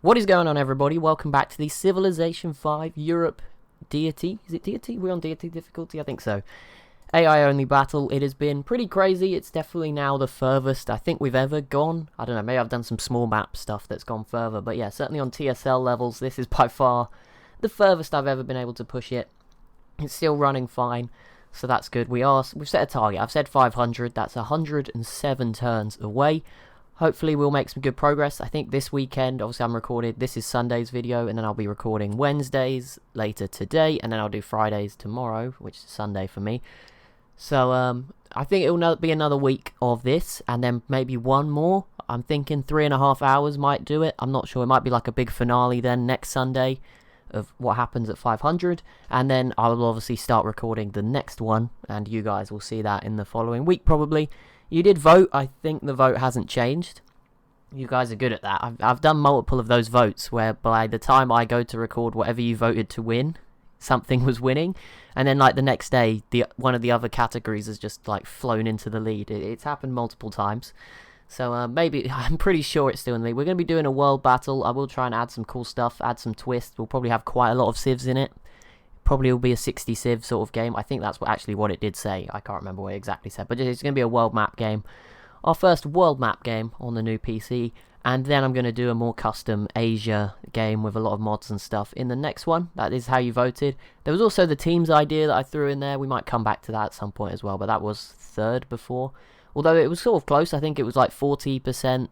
What is going on, everybody? Welcome back to the Civilization 5 Europe deity. Is it deity? We're on deity difficulty? I think so. AI only battle. It has been pretty crazy. It's definitely now the furthest I think we've ever gone. I don't know, maybe I've done some small map stuff that's gone further. But yeah, certainly on TSL levels, this is by far the furthest I've ever been able to push it. It's still running fine, so that's good. We've set a target. I've said 500. That's 107 turns away. Hopefully we'll make some good progress. I think this weekend, obviously I'm recorded, this is Sunday's video, and then I'll be recording Wednesdays later today, and then I'll do Fridays tomorrow, which is Sunday for me. So I think it will be another week of this, and then maybe one more. I'm thinking 3.5 hours might do it. I'm not sure. It might be like a big finale then next Sunday of what happens at 500, and then I'll obviously start recording the next one, and you guys will see that in the following week probably. You did vote. I think the vote hasn't changed. You guys are good at that. I've done multiple of those votes where by the time I go to record whatever you voted to win, something was winning, and then like the next day one of the other categories has just like flown into the lead. It's happened multiple times. So maybe, I'm pretty sure it's still in the lead. We're going to be doing a world battle. I will try and add some cool stuff, add some twists. We'll probably have quite a lot of civs in it. Probably will be a 60 civ sort of game. I think that's what it did say. I can't remember what it exactly said, but it's going to be a world map game. Our first world map game on the new PC, and then I'm going to do a more custom Asia game with a lot of mods and stuff in the next one. That is how you voted. There was also the teams idea that I threw in there. We might come back to that at some point as well, but that was third before. Although it was sort of close. I think it was like 40%,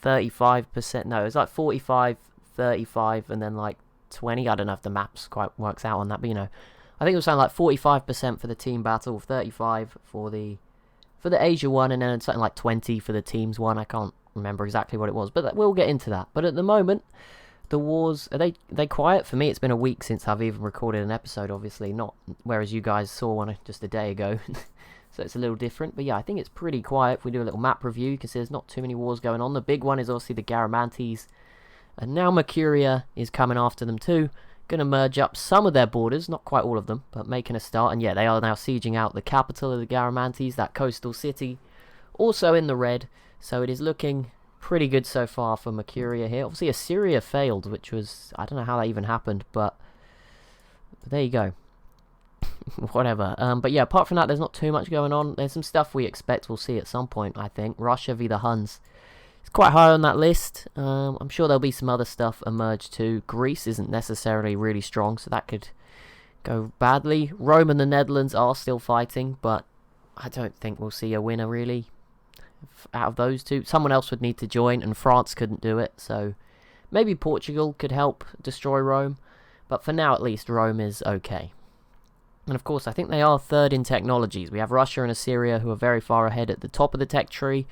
35%. No, it was like 45, 35, and then like 20. I don't know if the maps quite works out on that, but you know, I think it was something like 45% for the team battle, 35 for the Asia one, and then something like 20 for the teams one. I can't remember exactly what it was, but we'll get into that. But at the moment, the wars are they quiet? For me, it's been a week since I've even recorded an episode. Obviously, not whereas you guys saw one just a day ago. So it's a little different, but yeah, I think it's pretty quiet. If we do a little map review, you can see there's not too many wars going on. The big one is obviously the Garamantes, and now Mercuria is coming after them too. Going to merge up some of their borders, not quite all of them, but making a start. And yeah, they are now sieging out the capital of the Garamantes, that coastal city, also in the red. So it is looking pretty good so far for Mercuria here. Obviously Assyria failed, which was, I don't know how that even happened, but there you go. Whatever. But yeah, apart from that, there's not too much going on. There's some stuff we expect we'll see at some point, I think. Russia v the Huns. It's quite high on that list. I'm sure there'll be some other stuff emerge too. Greece isn't necessarily really strong, so that could go badly. Rome and the Netherlands are still fighting, but I don't think we'll see a winner really out of those two. Someone else would need to join, and France couldn't do it, so maybe Portugal could help destroy Rome. But for now, at least, Rome is okay. And of course, I think they are third in technologies. We have Russia and Assyria, who are very far ahead at the top of the tech tree.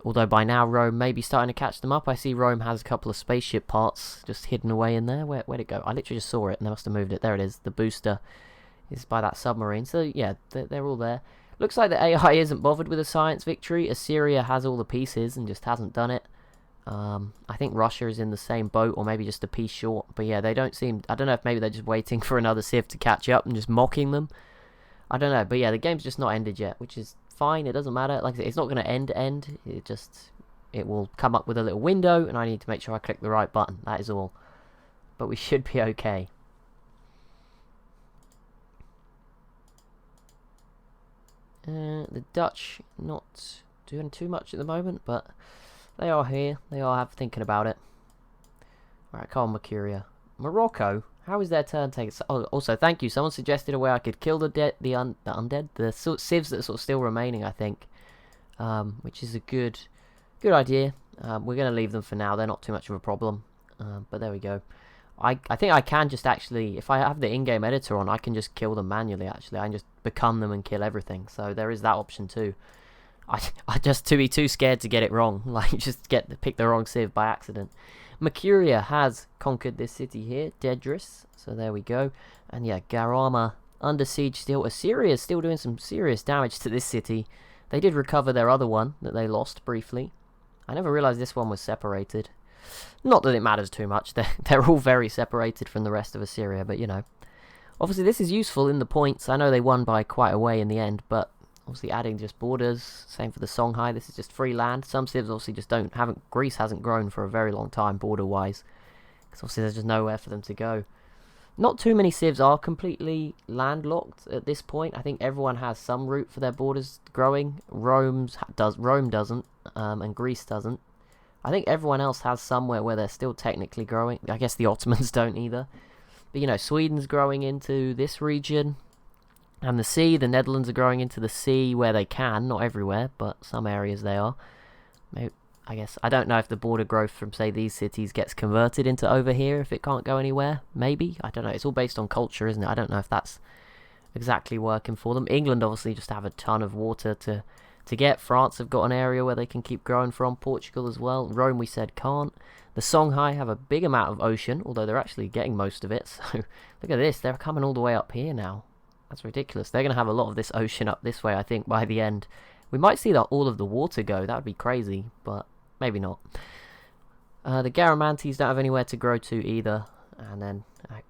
Although by now Rome may be starting to catch them up. I see Rome has a couple of spaceship parts just hidden away in there. Where'd it go? I literally just saw it and they must have moved it. There it is. The booster is by that submarine. So yeah, they're all there. Looks like the AI isn't bothered with a science victory. Assyria has all the pieces and just hasn't done it. I think Russia is in the same boat, or maybe just a piece short. But yeah, they don't seem... I don't know if maybe they're just waiting for another civ to catch up and just mocking them. I don't know. But yeah, the game's just not ended yet, which is fine. It doesn't matter. Like I said, it's not going to end. It will come up with a little window, and I need to make sure I click the right button. That is all. But we should be okay. The Dutch not doing too much at the moment, but they are here. They are thinking about it. Alright, come on, Mercuria. Morocco? How is their turn taken? Oh, also, thank you. Someone suggested a way I could kill the undead, the civs that are sort of still remaining, I think. Which is a good idea. We're going to leave them for now. They're not too much of a problem. But there we go. I think I can just actually, if I have the in-game editor on, I can just kill them manually, actually. I can just become them and kill everything. So there is that option too. I just to be too scared to get it wrong. Like, just pick the wrong civ by accident. Mercuria has conquered this city here, Dedris. So there we go. And yeah, Garama under siege still. Assyria is still doing some serious damage to this city. They did recover their other one that they lost briefly. I never realized this one was separated. Not that it matters too much. They're all very separated from the rest of Assyria, but you know. Obviously this is useful in the points. I know they won by quite a way in the end, but Obviously adding just borders. Same for the Songhai. This is just free land. Some civs obviously just haven't. Greece hasn't grown for a very long time border-wise, because obviously there's just nowhere for them to go. Not too many civs are completely landlocked at this point. I think everyone has some route for their borders growing. Rome doesn't, and Greece doesn't. I think everyone else has somewhere where they're still technically growing. I guess the Ottomans don't either. But, you know, Sweden's growing into this region and the sea. The Netherlands are growing into the sea where they can. Not everywhere, but some areas they are. Maybe, I guess, I don't know if the border growth from, say, these cities gets converted into over here if it can't go anywhere. Maybe. I don't know. It's all based on culture, isn't it? I don't know if that's exactly working for them. England obviously just have a ton of water to get. France have got an area where they can keep growing from. Portugal as well. Rome, we said, can't. The Songhai have a big amount of ocean, although they're actually getting most of it. So, look at this. They're coming all the way up here now. That's ridiculous. They're going to have a lot of this ocean up this way, I think, by the end. We might see that all of the water go. That would be crazy, but maybe not. The Garamantes don't have anywhere to grow to either. And then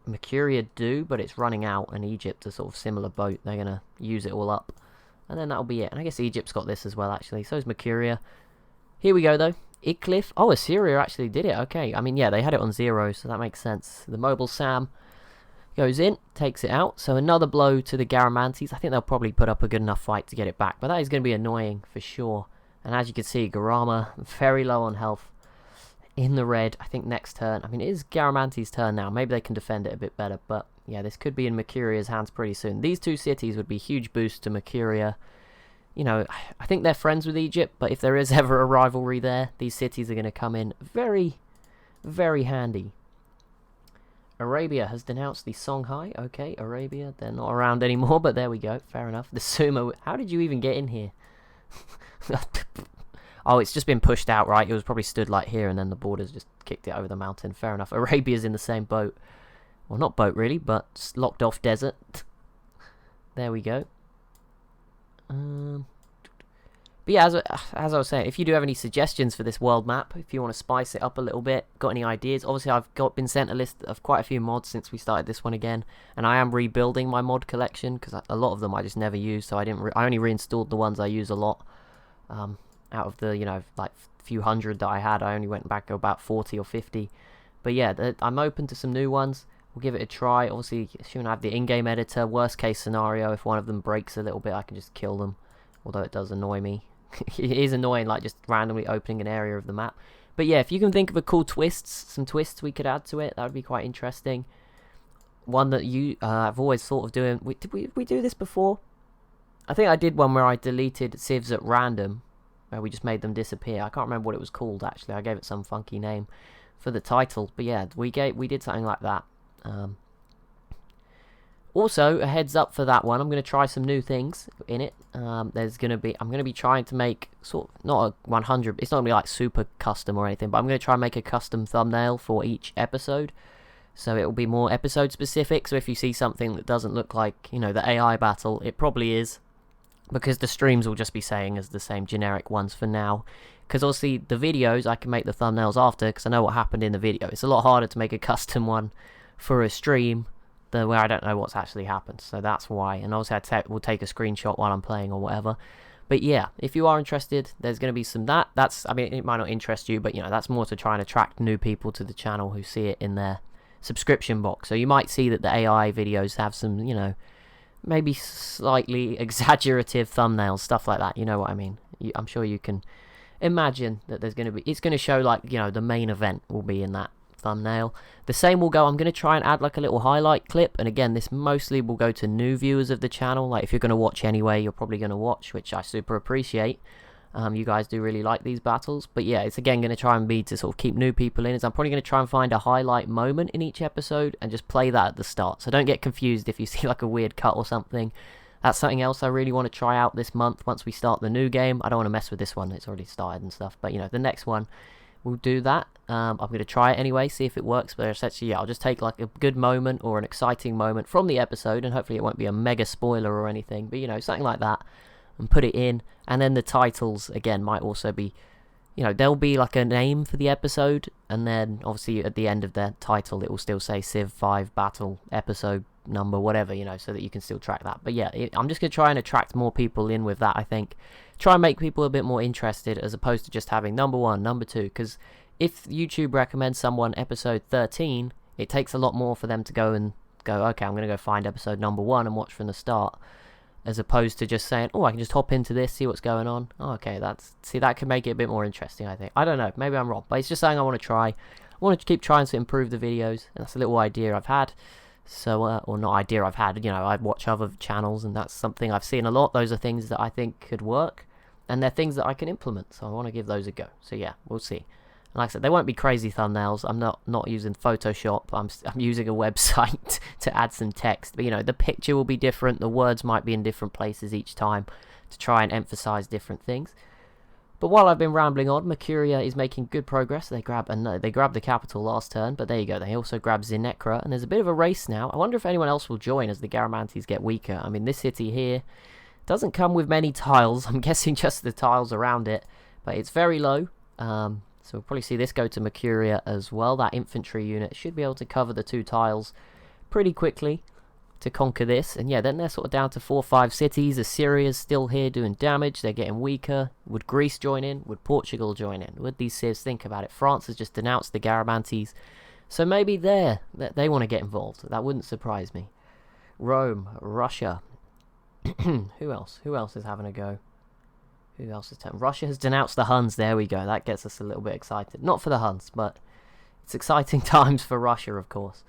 Mercuria do, but it's running out. And Egypt, a sort of similar boat. They're going to use it all up. And then that'll be it. And I guess Egypt's got this as well, actually. So is Mercuria. Here we go, though. Iclif. Oh, Assyria actually did it. Okay. I mean, yeah, they had it on 0, so that makes sense. The Mobile Sam goes in, takes it out. So another blow to the Garamantes. I think they'll probably put up a good enough fight to get it back. But that is going to be annoying for sure. And as you can see, Garama, very low on health. In the red, I think next turn. I mean, it is Garamantes' turn now. Maybe they can defend it a bit better. But yeah, this could be in Mercuria's hands pretty soon. These two cities would be huge boost to Mercuria. You know, I think they're friends with Egypt. But if there is ever a rivalry there, these cities are going to come in very, very handy. Arabia has denounced the Songhai. Okay, Arabia, they're not around anymore. But there we go. Fair enough. The Sumo. How did you even get in here? Oh, it's just been pushed out, right? It was probably stood like here, and then the borders just kicked it over the mountain. Fair enough. Arabia's in the same boat. Well, not boat, really, but locked off desert. There we go. But yeah, as I was saying, if you do have any suggestions for this world map, if you want to spice it up a little bit, got any ideas, obviously I've been sent a list of quite a few mods since we started this one again, and I am rebuilding my mod collection, because a lot of them I just never use, so I only reinstalled the ones I use a lot. Out of the, you know, like few hundred that I had, I only went back about 40 or 50. But yeah, I'm open to some new ones. We'll give it a try. Obviously, assuming I have the in-game editor, worst case scenario, if one of them breaks a little bit, I can just kill them. Although it does annoy me. It is annoying, like just randomly opening an area of the map. But yeah, if you can think of a cool some twists we could add to it, that would be quite interesting. One that I've always thought of doing. Did we do this before? I think I did one where I deleted civs at random, where we just made them disappear. I can't remember what it was called, actually. I gave it some funky name for the title. But yeah, we did something like that. Also, a heads up for that one, I'm going to try some new things in it. I'm going to be trying to make sort of, not a 100, it's not going to be like super custom or anything, but I'm going to try and make a custom thumbnail for each episode. So it will be more episode specific. So if you see something that doesn't look like, you know, the AI battle, it probably is. Because the streams will just be saying as the same generic ones for now. Because obviously the videos, I can make the thumbnails after, because I know what happened in the video. It's a lot harder to make a custom one for a stream than where I don't know what's actually happened. So that's why. And obviously we'll take a screenshot while I'm playing or whatever. But yeah, if you are interested, there's going to be some I mean, it might not interest you, but you know, that's more to try and attract new people to the channel who see it in their subscription box. So you might see that the AI videos have some, you know, maybe slightly exaggerative thumbnails, stuff like that. You know what I mean? I'm sure you can imagine that there's going to be, it's going to show like, you know, the main event will be in that thumbnail. The same will go, I'm going to try and add like a little highlight clip, and again, this mostly will go to new viewers of the channel. Like if you're going to watch anyway, you're probably going to watch, which I super appreciate. You guys do really like these battles, but yeah, it's again going to try and be to sort of keep new people in. I'm probably going to try and find a highlight moment in each episode and just play that at the start. So don't get confused if you see like a weird cut or something. That's something else I really want to try out this month once we start the new game. I don't want to mess with this one, it's already started and stuff, but you know, the next one we'll do that. I'm going to try it anyway, see if it works, but essentially, yeah, I'll just take like a good moment or an exciting moment from the episode, and hopefully it won't be a mega spoiler or anything, but you know, something like that, and put it in. And then the titles again might also be, you know, there'll be like a name for the episode, and then obviously at the end of the title it will still say Civ 5 Battle Episode number, whatever, you know, so that you can still track that. But yeah, I'm just going to try and attract more people in with that, I think. Try and make people a bit more interested as opposed to just having number 1, number 2, because if YouTube recommends someone episode 13, it takes a lot more for them to go, okay, I'm going to go find episode number 1 and watch from the start, as opposed to just saying, oh, I can just hop into this, see what's going on. Oh, okay, that can make it a bit more interesting, I think. I don't know, maybe I'm wrong, but it's just something I want to try. I want to keep trying to improve the videos, and that's a little idea I've had. So, or not idea I've had, you know, I watch other channels, and that's something I've seen a lot. Those are things that I think could work, and they're things that I can implement, so I want to give those a go. So yeah, we'll see. And like I said, they won't be crazy thumbnails. I'm not using Photoshop. I'm using a website to add some text. But, you know, the picture will be different. The words might be in different places each time to try and emphasize different things. But while I've been rambling on, Mercuria is making good progress. They grabbed the capital last turn, but there you go. They also grabbed Zinekra, and there's a bit of a race now. I wonder if anyone else will join as the Garamantes get weaker. I mean, this city here doesn't come with many tiles. I'm guessing just the tiles around it, but it's very low. So we'll probably see this go to Mercuria as well. That infantry unit should be able to cover the 2 tiles pretty quickly to conquer this. And yeah, then they're sort of down to 4 or 5 cities. Assyria's still here doing damage. They're getting weaker. Would Greece join in? Would Portugal join in? Would these civs think about it? France has just denounced the Garamantes, so maybe they want to get involved. That wouldn't surprise me. Rome, Russia. Who else is having a go? Who else is Russia has denounced the Huns. There we go. That gets us a little bit excited. Not for the Huns, but it's exciting times for Russia, of course.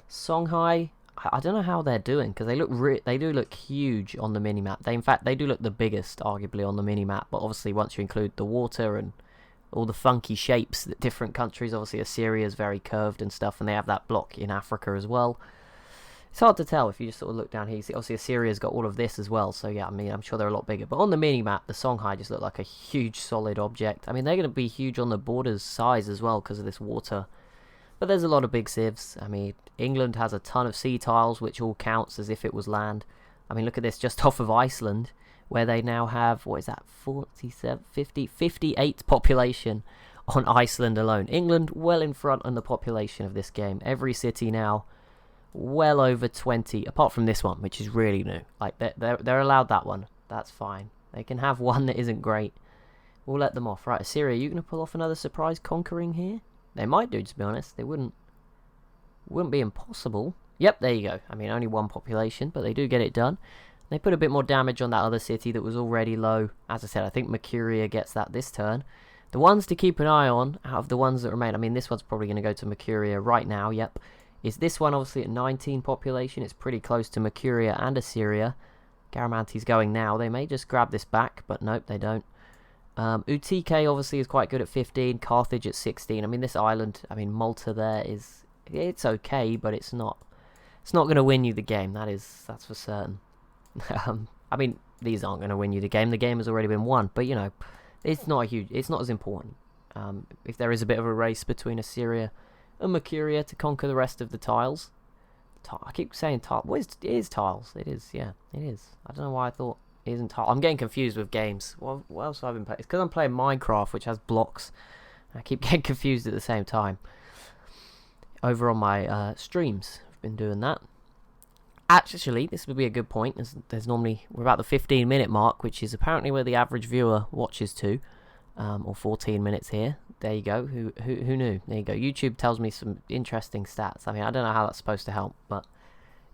Songhai, I don't know how they're doing, because they do look huge on the minimap. In fact, they do look the biggest, arguably, on the minimap. But obviously, once you include the water and all the funky shapes that different countries, obviously Assyria is very curved and stuff, and they have that block in Africa as well. It's hard to tell if you just sort of look down here. You see, obviously Assyria's got all of this as well, so yeah, I mean, I'm sure they're a lot bigger. But on the minimap, the Songhai just look like a huge solid object. I mean, they're going to be huge on the border's size as well because of this water. But there's a lot of big civs. I mean, England has a ton of sea tiles, which all counts as if it was land. I mean, look at this, just off of Iceland, where they now have, what is that, 47, 50, 58 population on Iceland alone. England well in front on the population of this game. Every city now well over 20, apart from this one, which is really new. Like, they're allowed that one. That's fine. They can have one that isn't great. We'll let them off. Right, Assyria, you going to pull off another surprise conquering here? They might do, to be honest. They wouldn't be impossible. Yep, there you go. I mean, only 1 population, but they do get it done. They put a bit more damage on that other city that was already low. As I said, I think Mercuria gets that this turn. The ones to keep an eye on, out of the ones that remain, I mean, this one's probably going to go to Mercuria right now, yep. Is this one obviously at 19 population? It's pretty close to Mercuria and Assyria. Garamantes going now. They may just grab this back, but nope, they don't. Utike obviously is quite good at 15. Carthage at 16. I mean, this island, I mean, Malta there it's okay, but it's not going to win you the game. That's for certain. I mean, these aren't going to win you the game. The game has already been won, but you know, it's not as important. If there is a bit of a race between Assyria and Mercuria to conquer the rest of the tiles. I keep saying tiles. Well, it is tiles. It is, yeah, it is. I don't know why I thought it isn't tiles. I'm getting confused with games. What else have I been playing? It's because I'm playing Minecraft, which has blocks. I keep getting confused at the same time. Over on my streams, I've been doing that. Actually, this would be a good point. There's normally, we're about the 15-minute mark, which is apparently where the average viewer watches to, or 14 minutes here. There you go. Who knew? There you go. YouTube tells me some interesting stats. I mean, I don't know how that's supposed to help, but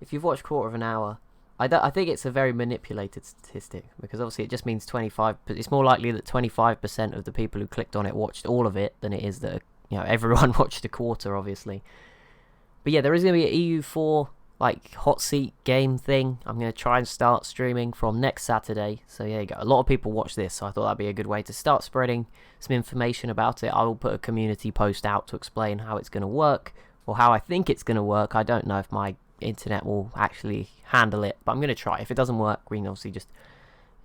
if you've watched quarter of an hour, I think it's a very manipulated statistic, because obviously it just means 25. It's more likely that 25% of the people who clicked on it watched all of it than it is that, you know, everyone watched a quarter, obviously. But yeah, there is going to be an EU4 like hot seat game thing. I'm going to try and start streaming from next Saturday. So yeah, you go. A lot of people watch this, so I thought that'd be a good way to start spreading some information about it. I will put a community post out to explain how it's going to work, or how I think it's going to work. I don't know if my internet will actually handle it, but I'm going to try. If it doesn't work, we can obviously just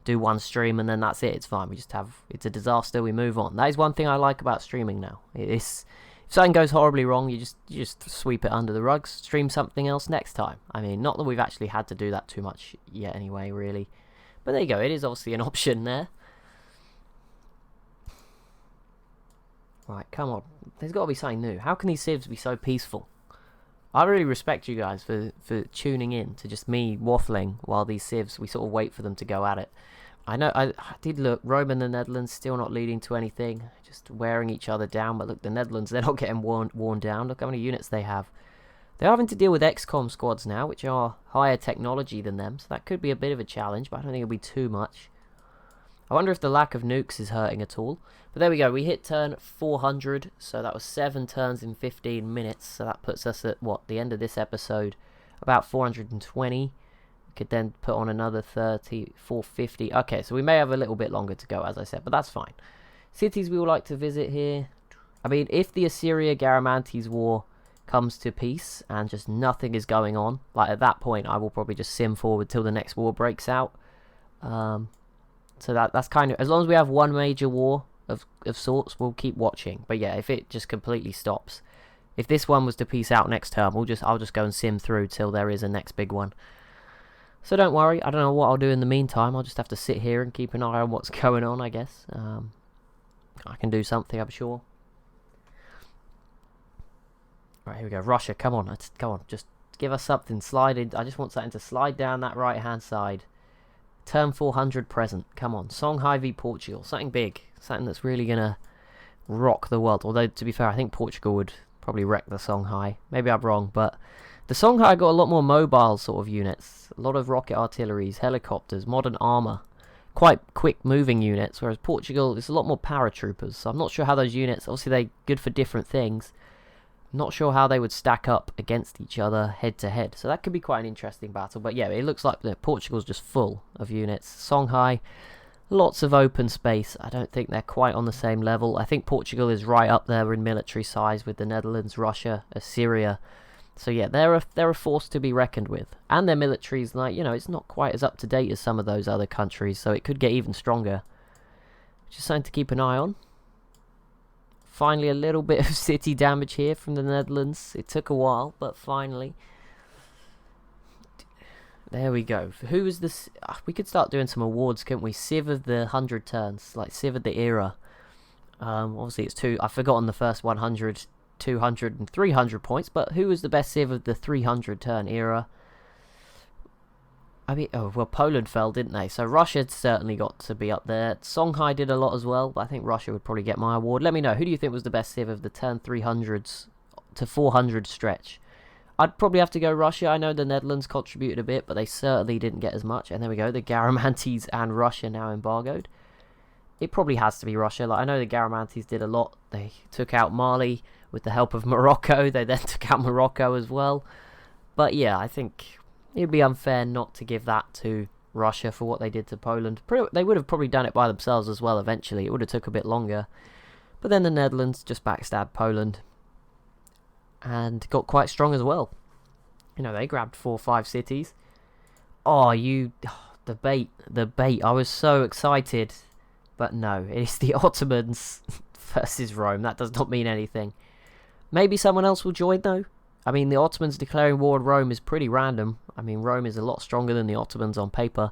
do one stream and then that's it. It's fine. It's a disaster, we move on. That is one thing I like about streaming now. If something goes horribly wrong, you just sweep it under the rug, stream something else next time. I mean, not that we've actually had to do that too much yet anyway, really. But there you go, it is obviously an option there. Right, come on. There's got to be something new. How can these civs be so peaceful? I really respect you guys for tuning in to just me waffling while these civs, we sort of wait for them to go at it. I know, I did look, Rome and the Netherlands still not leading to anything, just wearing each other down, but look, the Netherlands, they're not getting worn down. Look how many units they have. They're having to deal with XCOM squads now, which are higher technology than them, so that could be a bit of a challenge, but I don't think it'll be too much. I wonder if the lack of nukes is hurting at all. But there we go, we hit turn 400, so that was 7 turns in 15 minutes, so that puts us at, what, the end of this episode, about 420. We could then put on another 30, 450. Okay, so we may have a little bit longer to go, as I said, but that's fine. Cities we would like to visit here. I mean, if the Assyria-Garamantes war comes to peace and just nothing is going on, like at that point, I will probably just sim forward till the next war breaks out. So that's kind of, as long as we have one major war of sorts, we'll keep watching. But yeah, if it just completely stops, if this one was to peace out next term, I'll just go and sim through till there is a next big one. So don't worry, I don't know what I'll do in the meantime. I'll just have to sit here and keep an eye on what's going on, I guess. I can do something, I'm sure. Right, here we go. Russia, come on, just give us something. Slide in. I just want something to slide down that right hand side. Turn 400 present. Come on. Songhai v Portugal. Something big. Something that's really going to rock the world. Although, to be fair, I think Portugal would probably wreck the Songhai. Maybe I'm wrong, but the Songhai got a lot more mobile sort of units. A lot of rocket artilleries, helicopters, modern armour. Quite quick moving units, whereas Portugal is a lot more paratroopers. So I'm not sure how those units, obviously they're good for different things. Not sure how they would stack up against each other head to head. So that could be quite an interesting battle. But yeah, it looks like Portugal's just full of units. Songhai, lots of open space. I don't think they're quite on the same level. I think Portugal is right up there in military size with the Netherlands, Russia, Assyria. So yeah, they're a force to be reckoned with. And their military's like, you know, it's not quite as up to date as some of those other countries. So it could get even stronger. Just something to keep an eye on. Finally, a little bit of city damage here from the Netherlands. It took a while, but finally. There we go. Who was this? We could start doing some awards, couldn't we? Civ of the 100 turns, like Civ of the era. Obviously, it's two. I've forgotten the first 100, 200, and 300 points, but who was the best Civ of the 300 turn era? I mean, oh, well, Poland fell, didn't they? So Russia certainly got to be up there. Songhai did a lot as well, but I think Russia would probably get my award. Let me know, who do you think was the best Civ of the turn 300s to 400 stretch? I'd probably have to go Russia. I know the Netherlands contributed a bit, but they certainly didn't get as much. And there we go, the Garamantes and Russia now embargoed. It probably has to be Russia. Like, I know the Garamantes did a lot. They took out Mali with the help of Morocco. They then took out Morocco as well. But yeah, I think it'd be unfair not to give that to Russia for what they did to Poland. They would have probably done it by themselves as well eventually. It would have took a bit longer. But then the Netherlands just backstabbed Poland and got quite strong as well. You know, they grabbed 4 or 5 cities. The bait. I was so excited. But no, it's the Ottomans versus Rome. That does not mean anything. Maybe someone else will join though. I mean, the Ottomans declaring war on Rome is pretty random. I mean, Rome is a lot stronger than the Ottomans on paper.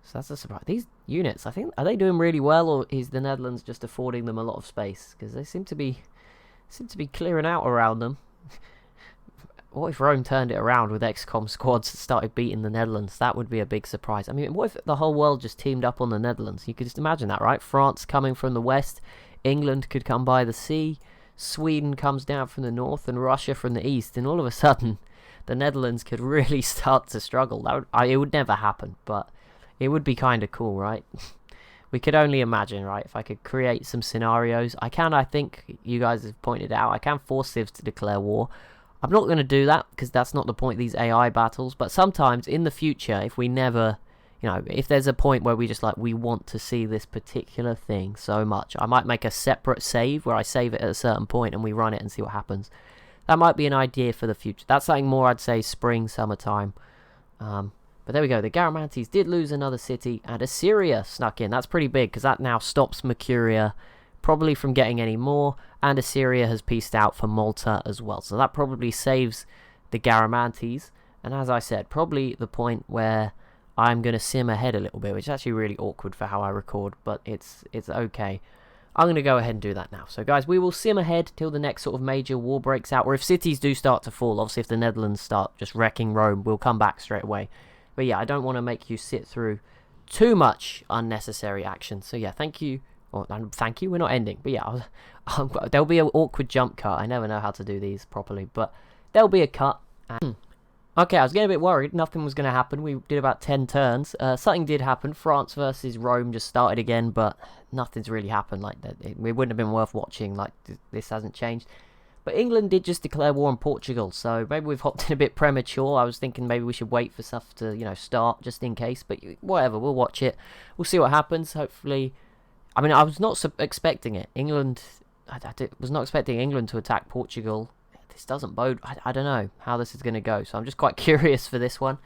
So that's a surprise. These units, I think, are they doing really well, or is the Netherlands just affording them a lot of space? Because they seem to be clearing out around them. What if Rome turned it around with XCOM squads and started beating the Netherlands? That would be a big surprise. I mean, what if the whole world just teamed up on the Netherlands? You could just imagine that, right? France coming from the west, England could come by the sea, Sweden comes down from the north, and Russia from the east, and all of a sudden the Netherlands could really start to struggle. It would never happen, but it would be kind of cool, right? We could only imagine, right? If I could create some scenarios. I think you guys have pointed out, I can force civs to declare war. I'm not going to do that because that's not the point of these AI battles, but sometimes in the future, if we never, you know, if there's a point where we want to see this particular thing so much, I might make a separate save where I save it at a certain point and we run it and see what happens. That might be an idea for the future. That's something more, I'd say, spring, summertime. But there we go. The Garamantes did lose another city, and Assyria snuck in. That's pretty big because that now stops Mercuria probably from getting any more, and Assyria has pieced out for Malta as well. So that probably saves the Garamantes, and as I said, probably the point where I'm going to sim ahead a little bit, which is actually really awkward for how I record, but it's okay. I'm going to go ahead and do that now. So guys, we will sim ahead till the next sort of major war breaks out, or if cities do start to fall, obviously if the Netherlands start just wrecking Rome, we'll come back straight away. But yeah, I don't want to make you sit through too much unnecessary action. So yeah, thank you. Or thank you, we're not ending. But yeah, there'll be an awkward jump cut. I never know how to do these properly, but there'll be a cut. Okay, I was getting a bit worried. Nothing was going to happen. We did about 10 turns. Something did happen. France versus Rome just started again, but nothing's really happened. Like that, it wouldn't have been worth watching. Like this hasn't changed. But England did just declare war on Portugal, so maybe we've hopped in a bit premature. I was thinking maybe we should wait for stuff to, start just in case. But whatever, we'll watch it. We'll see what happens. Hopefully, I mean, I was not expecting it. I was not expecting England to attack Portugal. This doesn't bode. I don't know how this is going to go, so I'm just quite curious for this one.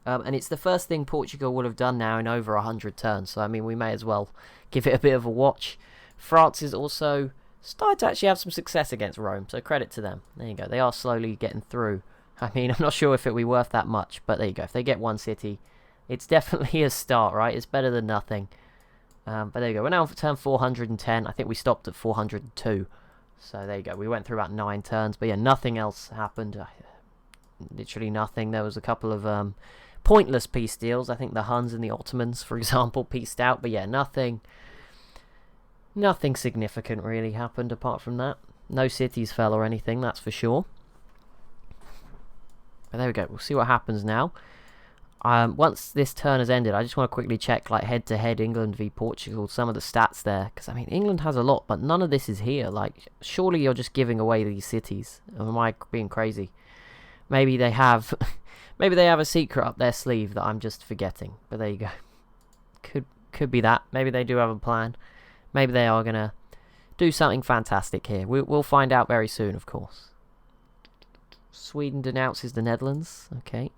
And it's the first thing Portugal would have done now in over 100 turns, so I mean, we may as well give it a bit of a watch. France is also started to actually have some success against Rome, so credit to them. There you go. They are slowly getting through. I mean, I'm not sure if it'll be worth that much, but there you go. If they get one city, it's definitely a start, right? It's better than nothing. But there you go. We're now for turn 410. I think we stopped at 402. So there you go. We went through about 9 turns, but yeah, nothing else happened. Literally nothing. There was a couple of pointless peace deals. I think the Huns and the Ottomans, for example, peaced out, but yeah, nothing significant really happened apart from that. No cities fell or anything, that's for sure. But there we go. We'll see what happens now. Once this turn has ended, I just want to quickly check, like, head-to-head England v Portugal, some of the stats there. Because, I mean, England has a lot, but none of this is here. Like, surely you're just giving away these cities. Or am I being crazy? Maybe they have... maybe they have a secret up their sleeve that I'm just forgetting. But there you go. Could be that. Maybe they do have a plan. Maybe they are going to do something fantastic here. We'll find out very soon, of course. Sweden denounces the Netherlands. Okay.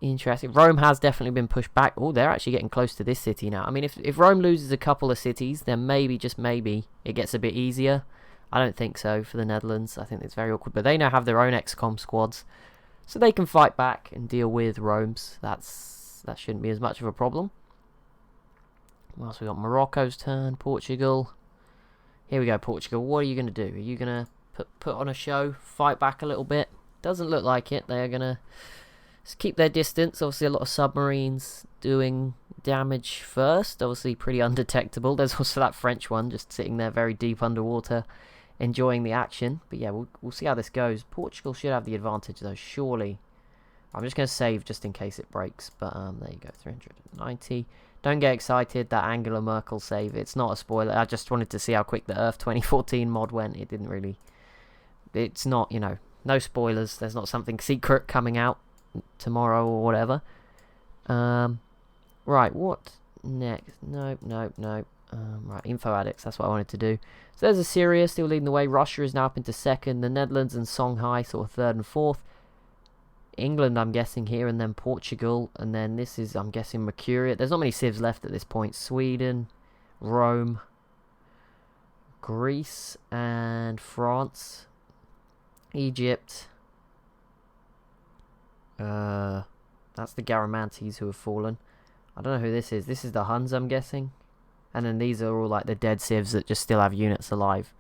Interesting. Rome has definitely been pushed back. Oh, they're actually getting close to this city now. I mean, if Rome loses a couple of cities, then maybe, just maybe, it gets a bit easier. I don't think so for the Netherlands. I think it's very awkward. But they now have their own XCOM squads. So they can fight back and deal with Rome's. That shouldn't be as much of a problem. What else we got? Morocco's turn. Portugal. Here we go, Portugal. What are you going to do? Are you going to put on a show? Fight back a little bit? Doesn't look like it. They're going to keep their distance. Obviously, a lot of submarines doing damage first. Obviously, pretty undetectable. There's also that French one just sitting there very deep underwater, enjoying the action. But yeah, we'll see how this goes. Portugal should have the advantage, though, surely. I'm just going to save just in case it breaks. But there you go, 390. Don't get excited, that Angela Merkel save. It's not a spoiler. I just wanted to see how quick the Earth 2014 mod went. It didn't really... It's not, no spoilers. There's not something secret coming out tomorrow or whatever. Right, what next? Nope. Right, info addicts, that's what I wanted to do. So there's Assyria still leading the way. Russia is now up into second. The Netherlands and Songhai sort of third and fourth. England, I'm guessing, here, and then Portugal, and then this is, I'm guessing, Mercuria. There's not many civs left at this point. Sweden, Rome, Greece, and France, Egypt. That's the Garamantes who have fallen. I don't know who this is. This is the Huns, I'm guessing. And then these are all like the dead civs that just still have units alive.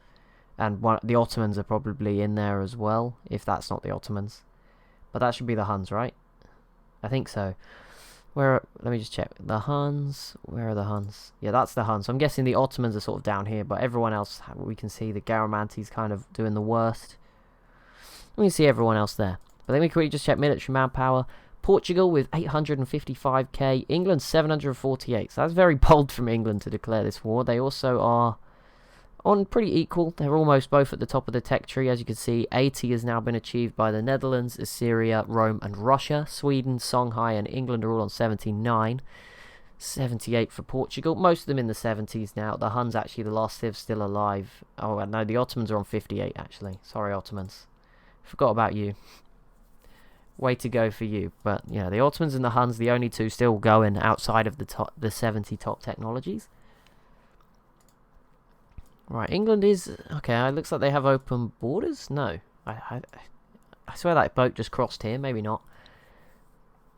And the Ottomans are probably in there as well, if that's not the Ottomans. But that should be the Huns, right? I think so. Let me just check. The Huns. Where are the Huns? Yeah, that's the Huns. So I'm guessing the Ottomans are sort of down here, but everyone else, we can see the Garamantes kind of doing the worst. We can see everyone else there. But then we quickly just check military manpower. Portugal with 855k. England 748. So that's very bold from England to declare this war. They also are on pretty equal. They're almost both at the top of the tech tree. As you can see, 80 has now been achieved by the Netherlands, Assyria, Rome, and Russia. Sweden, Songhai, and England are all on 79. 78 for Portugal. Most of them in the 70s now. The Huns, actually, the last civ still alive. Oh, no, the Ottomans are on 58, actually. Sorry, Ottomans. Forgot about you. Way to go for you. But, yeah, the Ottomans and the Huns, the only two still going outside of the 70 top technologies. Right, England is... Okay, it looks like they have open borders? No. I swear that boat just crossed here. Maybe not.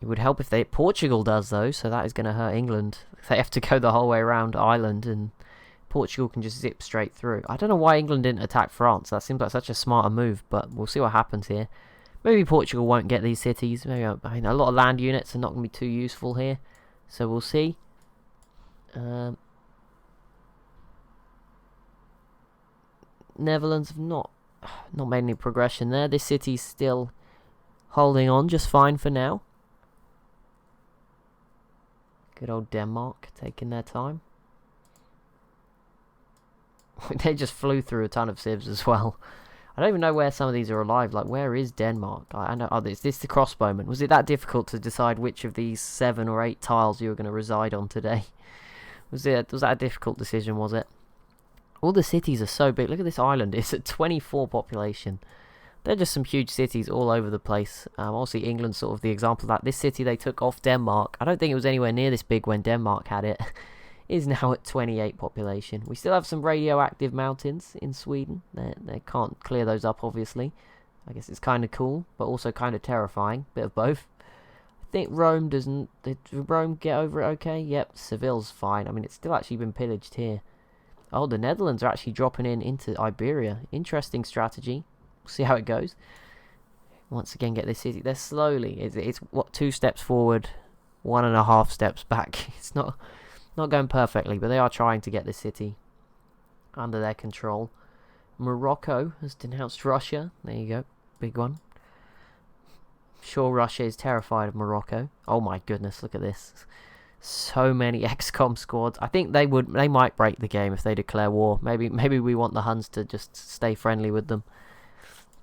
It would help if Portugal does, though, so that is going to hurt England. They have to go the whole way around Ireland and Portugal can just zip straight through. I don't know why England didn't attack France. That seems like such a smarter move, but we'll see what happens here. Maybe Portugal won't get these cities. Maybe, I mean, a lot of land units are not going to be too useful here. So we'll see. Netherlands have not made any progression there. This city's still holding on just fine for now. Good old Denmark taking their time. They just flew through a ton of civs as well. I don't even know where some of these are alive. Like, where is Denmark? I know. Oh, is this the crossbowman? Was it that difficult to decide which of these 7 or 8 tiles you were going to reside on today? Was that a difficult decision, was it? All the cities are so big. Look at this island. It's at 24 population. They're just some huge cities all over the place. Obviously, England's sort of the example of that. This city they took off Denmark. I don't think it was anywhere near this big when Denmark had it. Is now at 28 population. We still have some radioactive mountains in Sweden. They can't clear those up, obviously. I guess it's kind of cool, but also kind of terrifying. Bit of both. I think Rome doesn't... Did Rome get over it okay? Yep, Seville's fine. I mean, it's still actually been pillaged here. Oh, the Netherlands are actually dropping into Iberia. Interesting strategy. We'll see how it goes. Once again, get this city. They're slowly. It's what, 2 steps forward, 1.5 steps back. It's not going perfectly, but they are trying to get this city under their control. Morocco has denounced Russia. There you go. Big one. I'm sure Russia is terrified of Morocco. Oh my goodness, look at this. So many XCOM squads. I think they might break the game if they declare war. Maybe we want the Huns to just stay friendly with them.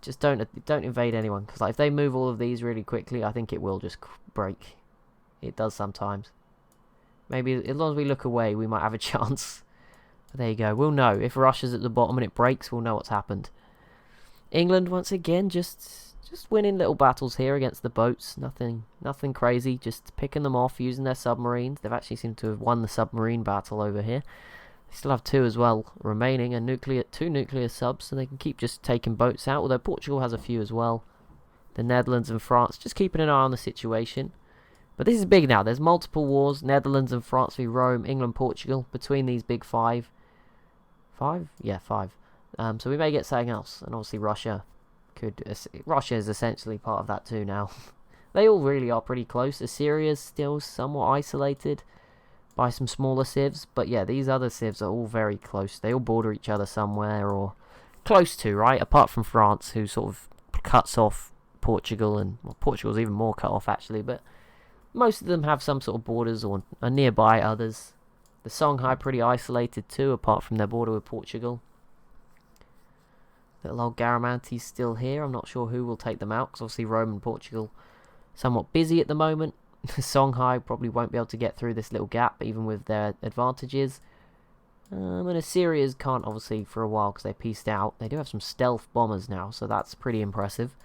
Just don't invade anyone, because like, if they move all of these really quickly, I think it will just break. It does sometimes. Maybe as long as we look away, we might have a chance. But there you go. We'll know. If Russia's at the bottom and it breaks, we'll know what's happened. England, once again, just winning little battles here against the boats. Nothing crazy. Just picking them off, using their submarines. They've actually seemed to have won the submarine battle over here. They still have 2 as well remaining. And 2 nuclear subs, so they can keep just taking boats out. Although Portugal has a few as well. The Netherlands and France just keeping an eye on the situation. But this is big now. There's multiple wars. Netherlands and France v Rome, England, Portugal. Between these big 5. 5? Yeah, 5. So we may get something else. And obviously Russia Russia is essentially part of that too now. They all really are pretty close. Assyria's still somewhat isolated by some smaller civs. But yeah, these other civs are all very close. They all border each other somewhere or close to, right? Apart from France, who sort of cuts off Portugal. And well, Portugal's even more cut off actually. But most of them have some sort of borders or are nearby others. The Songhai pretty isolated too, apart from their border with Portugal. Little old Garamanti's still here. I'm not sure who will take them out, because obviously Rome and Portugal somewhat busy at the moment. Songhai probably won't be able to get through this little gap, even with their advantages. And Assyria's can't, obviously, for a while, because they pieced out. They do have some stealth bombers now, so that's pretty impressive.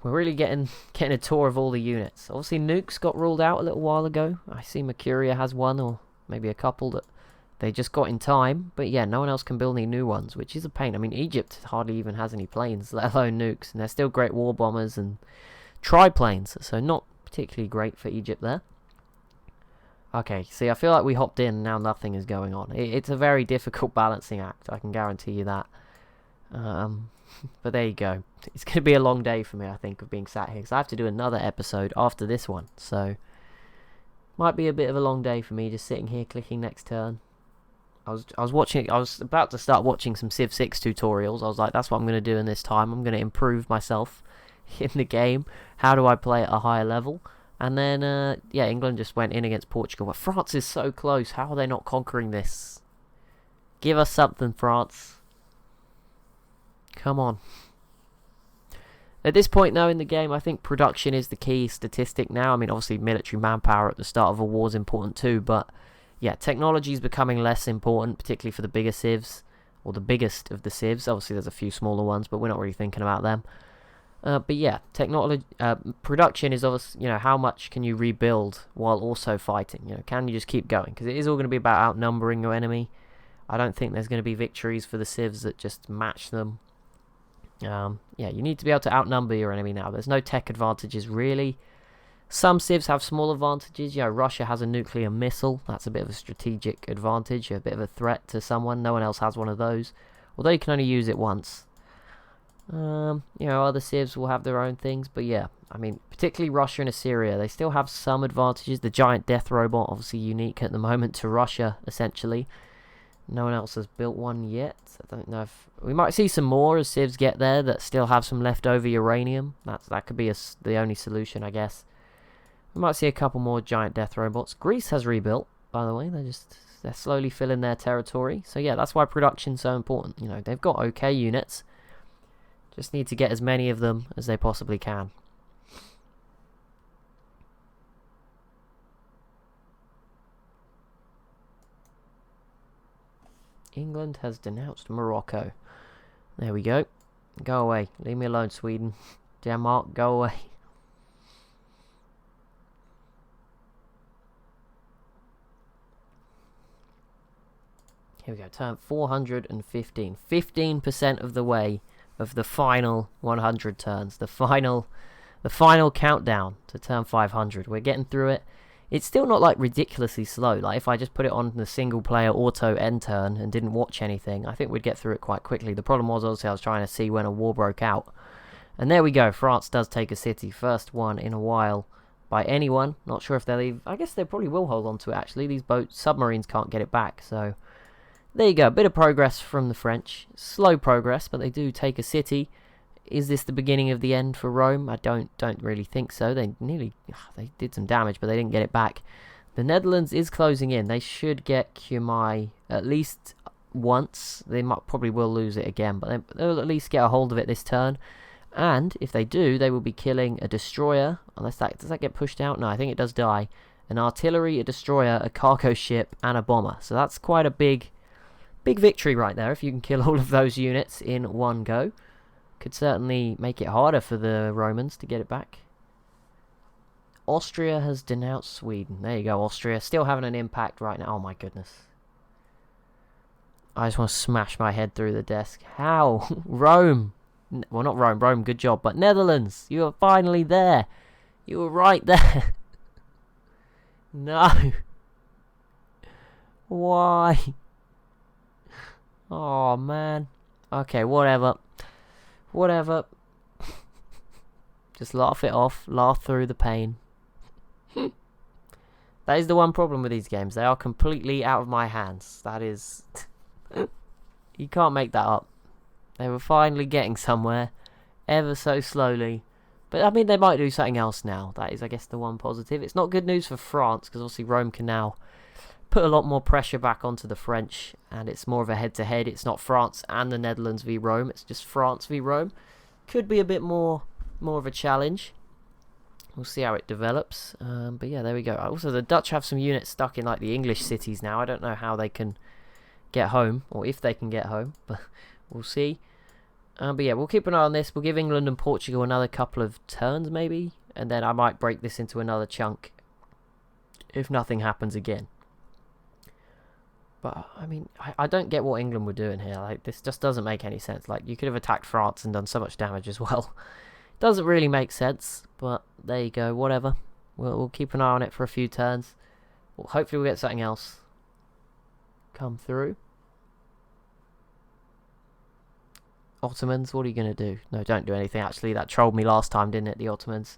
We're really getting a tour of all the units. Obviously, nukes got ruled out a little while ago. I see Mercuria has one, or maybe a couple that they just got in time. But yeah, no one else can build any new ones, which is a pain. I mean, Egypt hardly even has any planes, let alone nukes. And they're still great war bombers and triplanes, so not particularly great for Egypt there. Okay, see, I feel like we hopped in and now nothing is going on. It's a very difficult balancing act, I can guarantee you that. But there you go. It's going to be a long day for me, I think, of being sat here, because I have to do another episode after this one. So, might be a bit of a long day for me just sitting here clicking next turn. I was about to start watching some Civ 6 tutorials. I was like, that's what I'm going to do in this time. I'm going to improve myself in the game. How do I play at a higher level? And then, yeah, England just went in against Portugal. But France is so close. How are they not conquering this? Give us something, France. Come on. At this point now in the game, I think production is the key statistic now. I mean, obviously military manpower at the start of a war is important too, but yeah, technology is becoming less important, particularly for the bigger civs, or the biggest of the civs. Obviously there's a few smaller ones, but we're not really thinking about them. But yeah, production is obviously, how much can you rebuild while also fighting? Can you just keep going? Because it is all going to be about outnumbering your enemy. I don't think there's going to be victories for the civs that just match them. Yeah, you need to be able to outnumber your enemy now. There's no tech advantages really. Some civs have small advantages. You know, Russia has a nuclear missile. That's a bit of a strategic advantage, a bit of a threat to someone. No one else has one of those. Although you can only use it once. You know, other civs will have their own things. But yeah, I mean, particularly Russia and Assyria, they still have some advantages. The giant death robot, obviously unique at the moment to Russia, essentially. No one else has built one yet. I don't know if... We might see some more as civs get there that still have some leftover uranium. That could be the only solution, I guess. We might see a couple more giant death robots. Greece has rebuilt, by the way. They're slowly filling their territory. So yeah, that's why production's so important. You know, they've got okay units. Just need to get as many of them as they possibly can. England has denounced Morocco. There we go. Go away. Leave me alone, Sweden. Denmark, go away. Here we go, turn 415. 15% of the way of the final 100 turns. The final countdown to turn 500. We're getting through it. It's still not like ridiculously slow. Like if I just put it on the single player auto end turn and didn't watch anything, I think we'd get through it quite quickly. The problem was obviously I was trying to see when a war broke out. And there we go. France does take a city. First one in a while by anyone. Not sure if they'll leave. I guess they probably will hold on to it actually. These submarines can't get it back, so... There you go, a bit of progress from the French. Slow progress, but they do take a city. Is this the beginning of the end for Rome? I don't really think so. They did some damage, but they didn't get it back. The Netherlands is closing in. They should get Cumae at least once. They probably will lose it again, but they'll at least get a hold of it this turn. And if they do, they will be killing a destroyer. Unless does that get pushed out? No, I think it does die. An artillery, a destroyer, a cargo ship, and a bomber. So that's quite a big victory right there if you can kill all of those units in one go. Could certainly make it harder for the Romans to get it back. Austria has denounced Sweden. There you go, Austria. Still having an impact right now. Oh my goodness. I just want to smash my head through the desk. How? Rome. Well, not Rome. Rome, good job. But Netherlands, you are finally there. You were right there. No. Why? Oh, man. Okay, whatever. Whatever. Just laugh it off. Laugh through the pain. That is the one problem with these games. They are completely out of my hands. That is... You can't make that up. They were finally getting somewhere. Ever so slowly. But, I mean, they might do something else now. That is, I guess, the one positive. It's not good news for France, because obviously Rome can now put a lot more pressure back onto the French, and it's more of a head-to-head. It's not France and the Netherlands v Rome, it's just France v Rome. Could be a bit more of a challenge. We'll see how it develops. But yeah, there we go. Also, the Dutch have some units stuck in like the English cities now. I don't know how they can get home, or if they can get home, but we'll see. But yeah, we'll keep an eye on this. We'll give England and Portugal another couple of turns, maybe, and then I might break this into another chunk if nothing happens again. But, I mean, I don't get what England were doing here. Like, this just doesn't make any sense. Like, you could have attacked France and done so much damage as well. Doesn't really make sense, but there you go. Whatever. We'll keep an eye on it for a few turns. Well, hopefully we'll get something else come through. Ottomans, what are you going to do? No, don't do anything, actually. That trolled me last time, didn't it? The Ottomans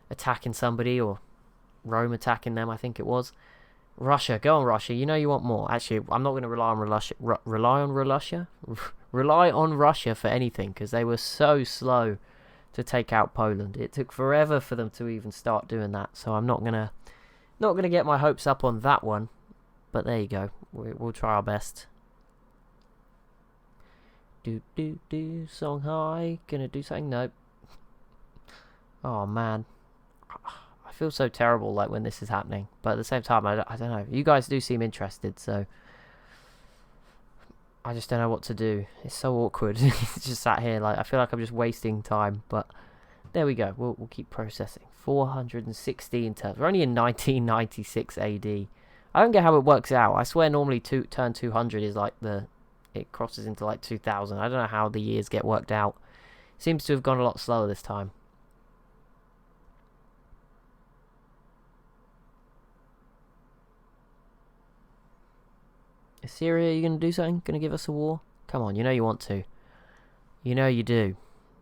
attacking somebody, or Rome attacking them, I think it was. Russia, go on Russia. You know you want more. Actually, I'm not going to rely on Russia. Rely on Russia for anything, because they were so slow to take out Poland. It took forever for them to even start doing that. So I'm not gonna get my hopes up on that one. But there you go. We'll try our best. Songhai. Gonna do something? Nope. Oh man. I feel so terrible like when this is happening, but at the same time I don't know, you guys do seem interested, so I just don't know what to do. It's so awkward. It's just sat here like I feel like I'm just wasting time, but there we go. We'll keep processing. 416 turns. We're only in 1996 AD. I don't get how it works out. I swear normally turn 200 is like it crosses into like 2000. I don't know how the years get worked out. Seems to have gone a lot slower this time. Syria, are you going to do something? Going to give us a war? Come on, you know you want to. You know you do.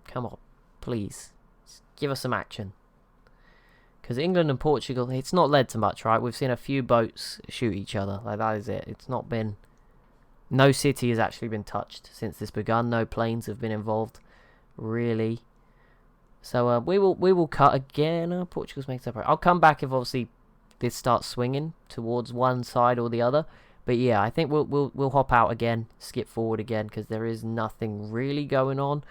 Come on, please. Just give us some action. Because England and Portugal, it's not led to much, right? We've seen a few boats shoot each other. Like, that is it. It's not been... No city has actually been touched since this begun. No planes have been involved, really. So we will cut again. Portugal's making separate. I'll come back if obviously this starts swinging towards one side or the other. But yeah, I think we'll hop out again, skip forward again, because there is nothing really going on.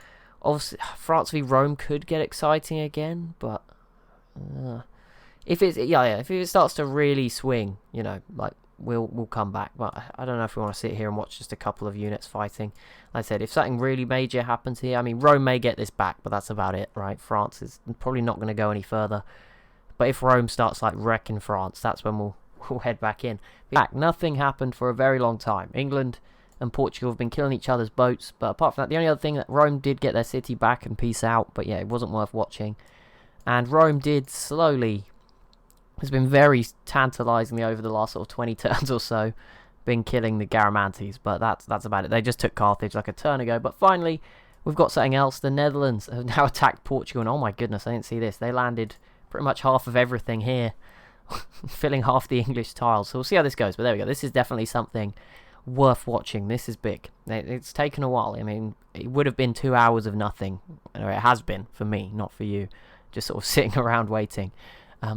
Obviously, France v Rome could get exciting again, but if it starts to really swing, you know, like we'll come back. But I don't know if we want to sit here and watch just a couple of units fighting. Like I said, if something really major happens here, I mean, Rome may get this back, but that's about it, right? France is probably not going to go any further. But if Rome starts like wrecking France, that's when we'll head back in. Nothing happened for a very long time. England and Portugal have been killing each other's boats, but apart from that, the only other thing that Rome did get their city back and peace out, but yeah, it wasn't worth watching. And Rome did slowly, has been very tantalizingly over the last sort of 20 turns or so, been killing the Garamantes, but that's about it. They just took Carthage like a turn ago, but finally we've got something else. The Netherlands have now attacked Portugal, and oh my goodness, I didn't see this. They landed pretty much half of everything here, filling half the English tiles. So we'll see how this goes, but there we go. This is definitely something worth watching. This is big. It's taken a while. I mean, it would have been 2 hours of nothing, or it has been for me, not for you, just sort of sitting around waiting.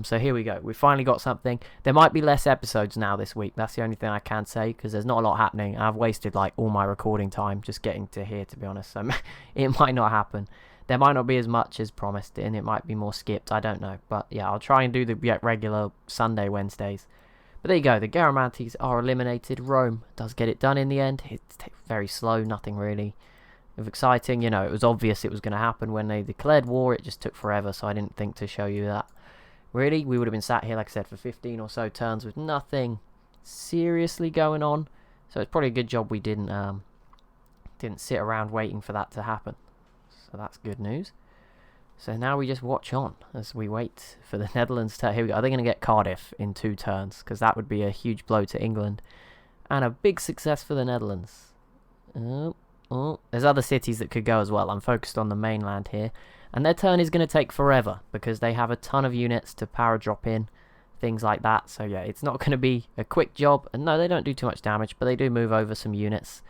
So here we go. We finally got something. There might be less episodes now this week. That's the only thing I can say, because there's not a lot happening. I've wasted like all my recording time just getting to here, to be honest. So it might not happen. There might not be as much as promised, and it might be more skipped. I don't know. But yeah, I'll try and do the regular Sunday, Wednesdays. But there you go. The Garamantes are eliminated. Rome does get it done in the end. It's very slow. Nothing really of exciting. You know, it was obvious it was going to happen when they declared war. It just took forever, so I didn't think to show you that. Really, we would have been sat here, like I said, for 15 or so turns with nothing seriously going on. So it's probably a good job we didn't sit around waiting for that to happen. So that's good news. So now we just watch on as we wait for the Netherlands to... Here we go. Are they going to get Cardiff in 2 turns? Because that would be a huge blow to England. And a big success for the Netherlands. There's other cities that could go as well. I'm focused on the mainland here. And their turn is going to take forever, because they have a ton of units to power drop in. Things like that. So yeah, it's not going to be a quick job. And no, they don't do too much damage, but they do move over some units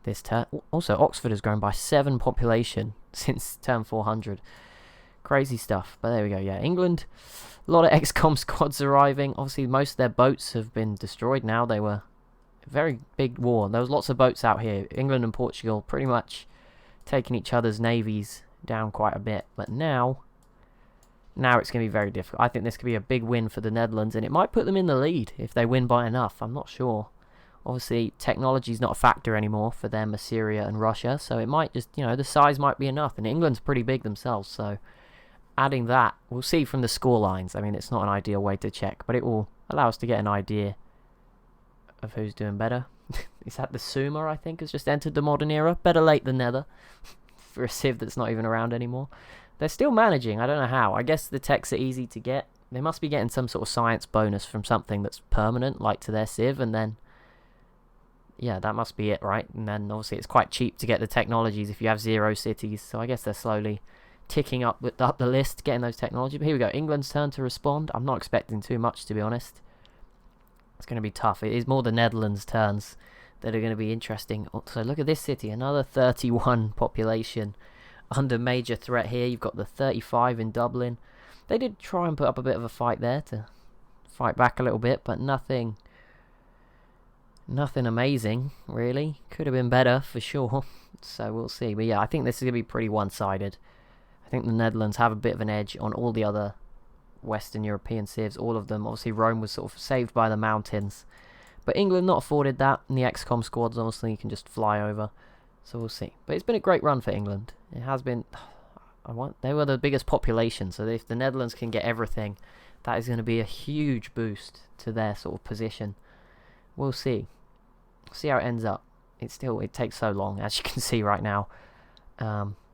this turn. Also, Oxford has grown by 7 population since turn 400. Crazy stuff. But there we go. Yeah, England, a lot of XCOM squads arriving. Obviously, most of their boats have been destroyed now. They were a very big war. There was lots of boats out here. England and Portugal pretty much taking each other's navies down quite a bit. But now it's going to be very difficult. I think this could be a big win for the Netherlands, and it might put them in the lead if they win by enough. I'm not sure. Obviously, technology is not a factor anymore for them, Assyria and Russia, so it might just, you know, the size might be enough. And England's pretty big themselves, so adding that, we'll see from the score lines. I mean, it's not an ideal way to check, but it will allow us to get an idea of who's doing better. Is that the Sumer, I think, has just entered the modern era? Better late than never for a civ that's not even around anymore. They're still managing. I don't know how. I guess the techs are easy to get. They must be getting some sort of science bonus from something that's permanent, like to their civ, and then yeah, that must be it, right? And then obviously it's quite cheap to get the technologies if you have 0 cities, so I guess they're slowly ticking up the list, getting those technology. But here we go. England's turn to respond. I'm not expecting too much, to be honest. It's going to be tough. It is more the Netherlands' turns that are going to be interesting. So look at this city, another 31 population under major threat here. You've got the 35 in Dublin. They did try and put up a bit of a fight there to fight back a little bit, but nothing amazing, really. Could have been better, for sure. So we'll see. But yeah, I think this is going to be pretty one-sided. I think the Netherlands have a bit of an edge on all the other Western European civs, all of them. Obviously, Rome was sort of saved by the mountains. But England not afforded that, and the XCOM squads, honestly, you can just fly over. So we'll see. But it's been a great run for England. It has been... They were the biggest population, so if the Netherlands can get everything, that is going to be a huge boost to their sort of position. We'll see. See how it ends up. It takes so long, as you can see right now.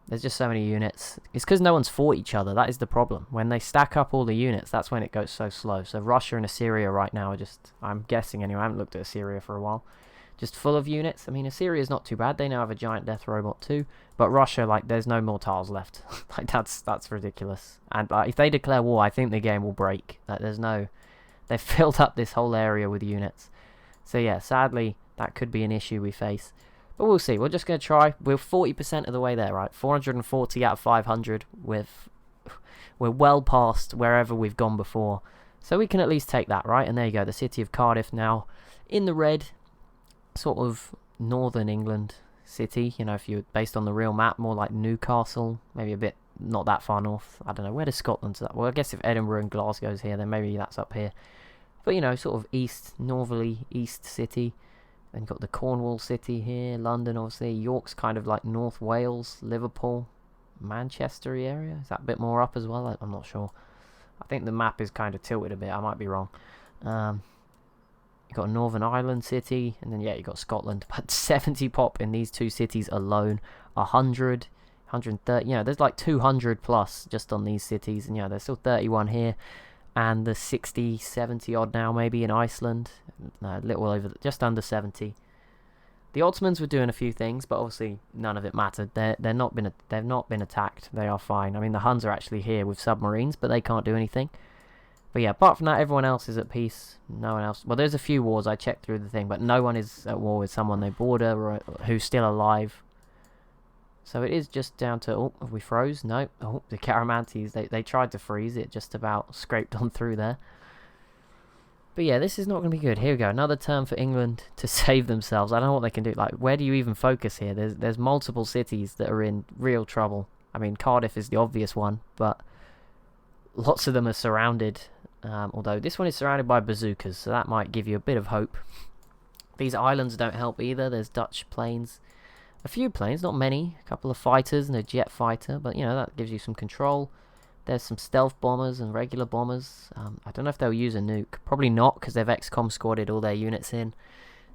There's just so many units. It's because no one's fought each other. That is the problem. When they stack up all the units, that's when it goes so slow. So Russia and Assyria right now are just... I'm guessing anyway. I haven't looked at Assyria for a while. just full of units. I mean, Assyria's not too bad. They now have a giant death robot too. But Russia, like, there's no more tiles left. Like, that's ridiculous. And if they declare war, I think the game will break. Like, they've filled up this whole area with units. So yeah, sadly, that could be an issue we face. But we'll see. We're just going to try. We're 40% of the way there, right? 440 out of 500. We're well past wherever we've gone before. So we can at least take that, right? And there you go. The city of Cardiff now in the red. Sort of northern England city. You know, if you're based on the real map, more like Newcastle. Maybe a bit not that far north. I don't know. Where does Scotland start? Well, I guess if Edinburgh and Glasgow's here, then maybe that's up here. But, you know, sort of northerly east city. Then you've got the Cornwall city here. London, obviously. York's kind of like North Wales. Liverpool. Manchester area. Is that a bit more up as well? I'm not sure. I think the map is kind of tilted a bit. I might be wrong. You've got a Northern Ireland city. And then, yeah, you've got Scotland. But 70 pop in these two cities alone. 100, 130. You know, there's like 200 plus just on these cities. And, yeah, there's still 31 here. And the 60, 70 odd now maybe in Iceland. No, a little over, just under 70. The Ottomans were doing a few things, but obviously none of it mattered. They've not been attacked. They are fine. I mean, the Huns are actually here with submarines, but they can't do anything. But yeah, apart from that, everyone else is at peace. No one else. Well, there's a few wars. I checked through the thing, but no one is at war with someone they border or who's still alive. So it is just down to... Oh, have we froze? No. Oh, the Caramantes, they tried to freeze it, just about scraped on through there. But yeah, this is not going to be good. Here we go. Another turn for England to save themselves. I don't know what they can do. Like, where do you even focus here? There's multiple cities that are in real trouble. I mean, Cardiff is the obvious one, but lots of them are surrounded. Although this one is surrounded by bazookas, so that might give you a bit of hope. These islands don't help either. There's Dutch planes. A few planes, not many. A couple of fighters and a jet fighter, but you know, that gives you some control. There's some stealth bombers and regular bombers. I don't know if they'll use a nuke. Probably not, because they've XCOM squadded all their units in.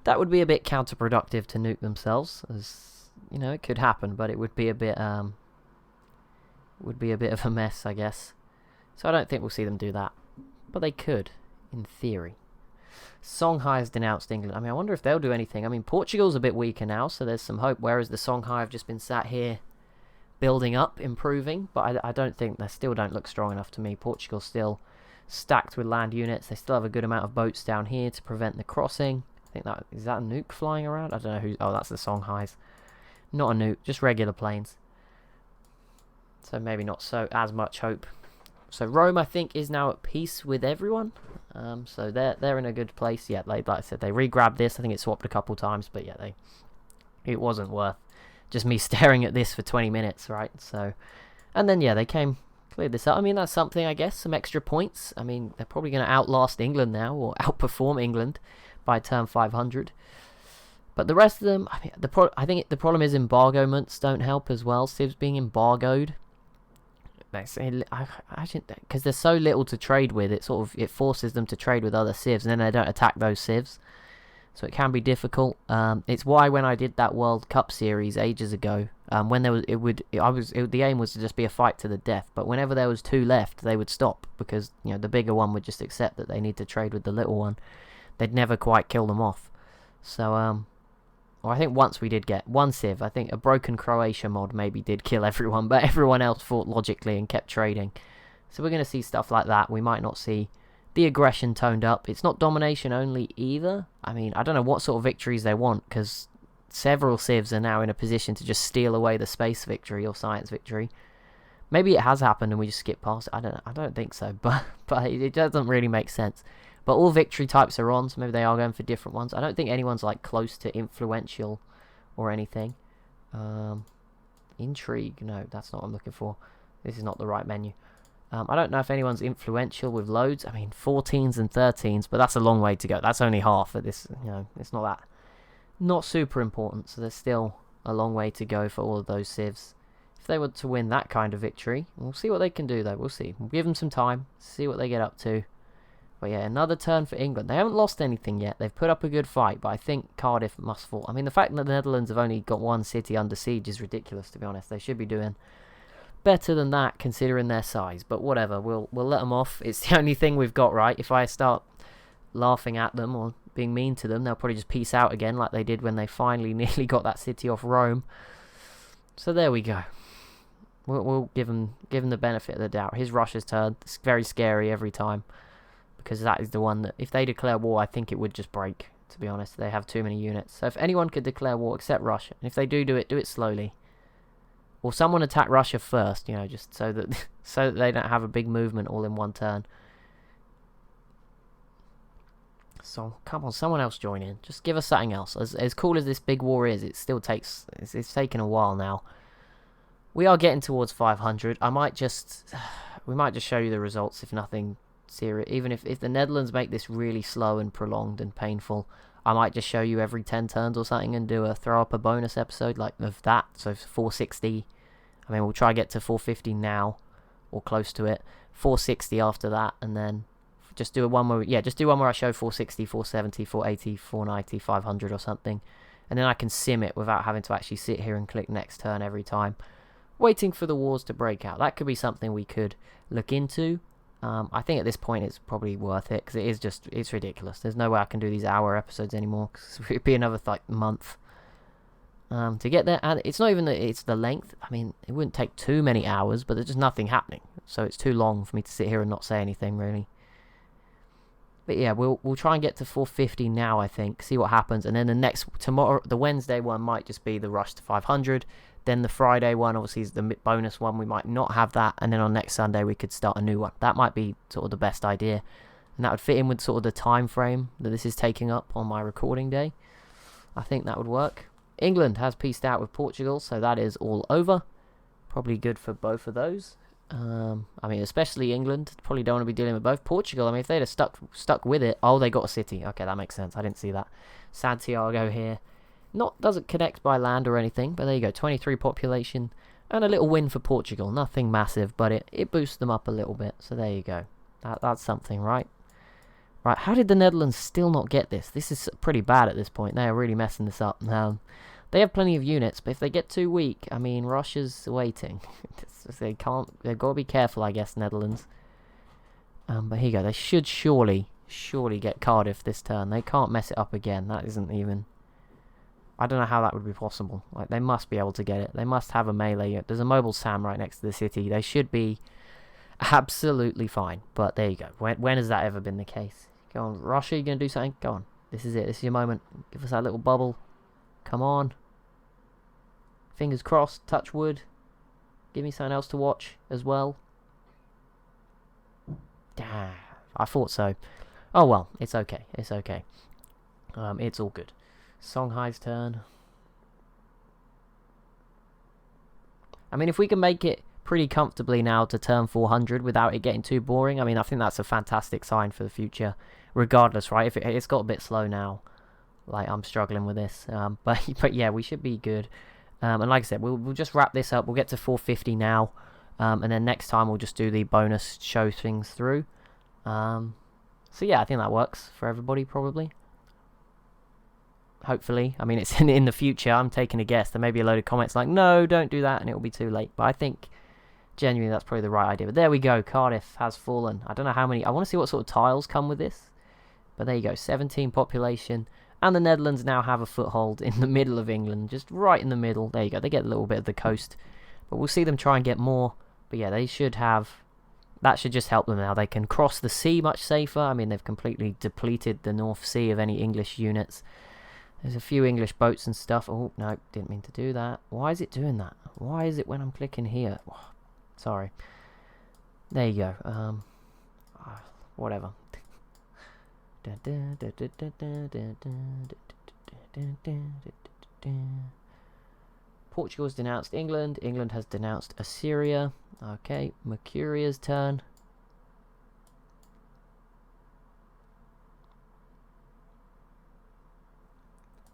That would be a bit counterproductive to nuke themselves, as you know, it could happen, but it would be a bit of a mess, I guess. So I don't think we'll see them do that, but they could, in theory. Songhai has denounced England. I mean, I wonder if they'll do anything. I mean, Portugal's a bit weaker now, so there's some hope, whereas the Songhai have just been sat here building up, improving, but I don't think, they still don't look strong enough to me. Portugal's still stacked with land units. They still have a good amount of boats down here to prevent the crossing. I think that, is that a nuke flying around? I don't know who, oh, that's the Songhais. Not a nuke, just regular planes. So maybe not so as much hope. So Rome, I think, is now at peace with everyone. So they're in a good place. Yeah, like I said, they re-grabbed this. I think it swapped a couple times, but yeah, it wasn't worth just me staring at this for 20 minutes, right? So, and then yeah, they cleared this up. I mean, that's something, I guess, some extra points. I mean, they're probably going to outlast England now, or outperform England by turn 500. But the rest of them, I mean, I think the problem is embargoements don't help as well. Civs being embargoed. Because there's so little to trade with, it forces them to trade with other civs, and then they don't attack those civs, so it can be difficult. It's why when I did that World Cup series ages ago, when there was, the aim was to just be a fight to the death, but whenever there was two left, they would stop, because you know the bigger one would just accept that they need to trade with the little one. They'd never quite kill them off. So or I think once we did get one civ. I think a broken Croatia mod maybe did kill everyone, but everyone else fought logically and kept trading. So we're going to see stuff like that. We might not see the aggression toned up. It's not domination only either. I mean, I don't know what sort of victories they want, because several civs are now in a position to just steal away the space victory or science victory. Maybe it has happened and we just skip past it. I don't know. I don't think so, but it doesn't really make sense. But all victory types are on, so maybe they are going for different ones. I don't think anyone's like close to influential or anything. Intrigue, no, that's not what I'm looking for. This is not the right menu. I don't know if anyone's influential with loads. I mean, 14s and 13s, but that's a long way to go. That's only half of this. You know, it's not super important. So there's still a long way to go for all of those civs. If they were to win that kind of victory, we'll see what they can do though. We'll see. We'll give them some time, see what they get up to. But yeah, another turn for England. They haven't lost anything yet. They've put up a good fight, but I think Cardiff must fall. I mean, the fact that the Netherlands have only got one city under siege is ridiculous, to be honest. They should be doing better than that, considering their size. But whatever, we'll let them off. It's the only thing we've got, right? If I start laughing at them or being mean to them. They'll probably just peace out again like they did when they finally nearly got that city off Rome. So there we go. We'll give him the benefit of the doubt. His Russia's turn. It's very scary every time, because that is the one that, if they declare war, I think it would just break, to be honest. They have too many units. So if anyone could declare war except Russia, and if they do it slowly. Or someone attack Russia first, you know, just so that they don't have a big movement all in one turn. So come on, someone else join in. Just give us something else. As cool as this big war is, it still takes. It's taken a while now. We are getting towards 500. We might just show you the results if nothing serious. Even if the Netherlands make this really slow and prolonged and painful, I might just show you every 10 turns or something and throw up a bonus episode like of that. So 460. I mean, we'll try to get to 450 now, or close to it. 460 after that, and then just do one where I show 460, 470, 480, 490, 500 or something, and then I can sim it without having to actually sit here and click next turn every time, waiting for the wars to break out. That could be something we could look into. I think at this point it's probably worth it, because it's ridiculous. There's no way I can do these hour episodes anymore, because it'd be another month to get there. And it's not even that it's the length. I mean, it wouldn't take too many hours, but there's just nothing happening, so it's too long for me to sit here and not say anything really. But yeah, we'll try and get to 450 now, I think. See what happens, and then the Wednesday one might just be the rush to 500. Then the Friday one, obviously, is the bonus one. We might not have that, and then on next Sunday we could start a new one. That might be sort of the best idea, and that would fit in with sort of the time frame that this is taking up on my recording day. I think that would work. England has peaced out with Portugal, so that is all over. Probably good for both of those. I mean, especially England. Probably don't want to be dealing with both. Portugal, I mean, if they'd have stuck with it. Oh, they got a city. Okay, that makes sense. I didn't see that. Santiago here. Doesn't connect by land or anything, but there you go. 23 population and a little win for Portugal. Nothing massive, but it boosts them up a little bit. So there you go. That's something, right? Right, how did the Netherlands still not get this? This is pretty bad at this point. They are really messing this up. They have plenty of units, but if they get too weak, I mean, Russia's waiting. They've got to be careful, I guess, Netherlands. But here you go. They should surely get Cardiff this turn. They can't mess it up again. That isn't even... I don't know how that would be possible. Like, they must be able to get it. They must have a melee. There's a mobile SAM right next to the city. They should be absolutely fine. But there you go. When has that ever been the case? Go on, Russia, you going to do something? Go on. This is it. This is your moment. Give us that little bubble. Come on. Fingers crossed. Touch wood. Give me something else to watch as well. Damn. I thought so. Oh well. It's okay. It's okay. It's all good. Songhai's turn. I mean, if we can make it pretty comfortably now to turn 400 without it getting too boring, I mean, I think that's a fantastic sign for the future. Regardless, right? If it's got a bit slow now, like I'm struggling with this, but yeah, we should be good. And like I said, we'll just wrap this up. We'll get to 450 now, and then next time we'll just do the bonus show things through. So yeah, I think that works for everybody probably. Hopefully. I mean, it's in the future. I'm taking a guess. There may be a load of comments like, no, don't do that, and it'll be too late. But I think genuinely that's probably the right idea. But there we go. Cardiff has fallen. I don't know how many. I want to see what sort of tiles come with this. But there you go. 17 population. And the Netherlands now have a foothold in the middle of England. Just right in the middle. There you go. They get a little bit of the coast. But we'll see them try and get more. But yeah, they should have... That should just help them now. They can cross the sea much safer. I mean, they've completely depleted the North Sea of any English units. There's a few English boats and stuff. Oh, no, didn't mean to do that. Why is it doing that? Why is it when I'm clicking here? Oh, sorry. There you go. Whatever. Portugal has denounced England. England has denounced Assyria. Okay, Mercuria's turn.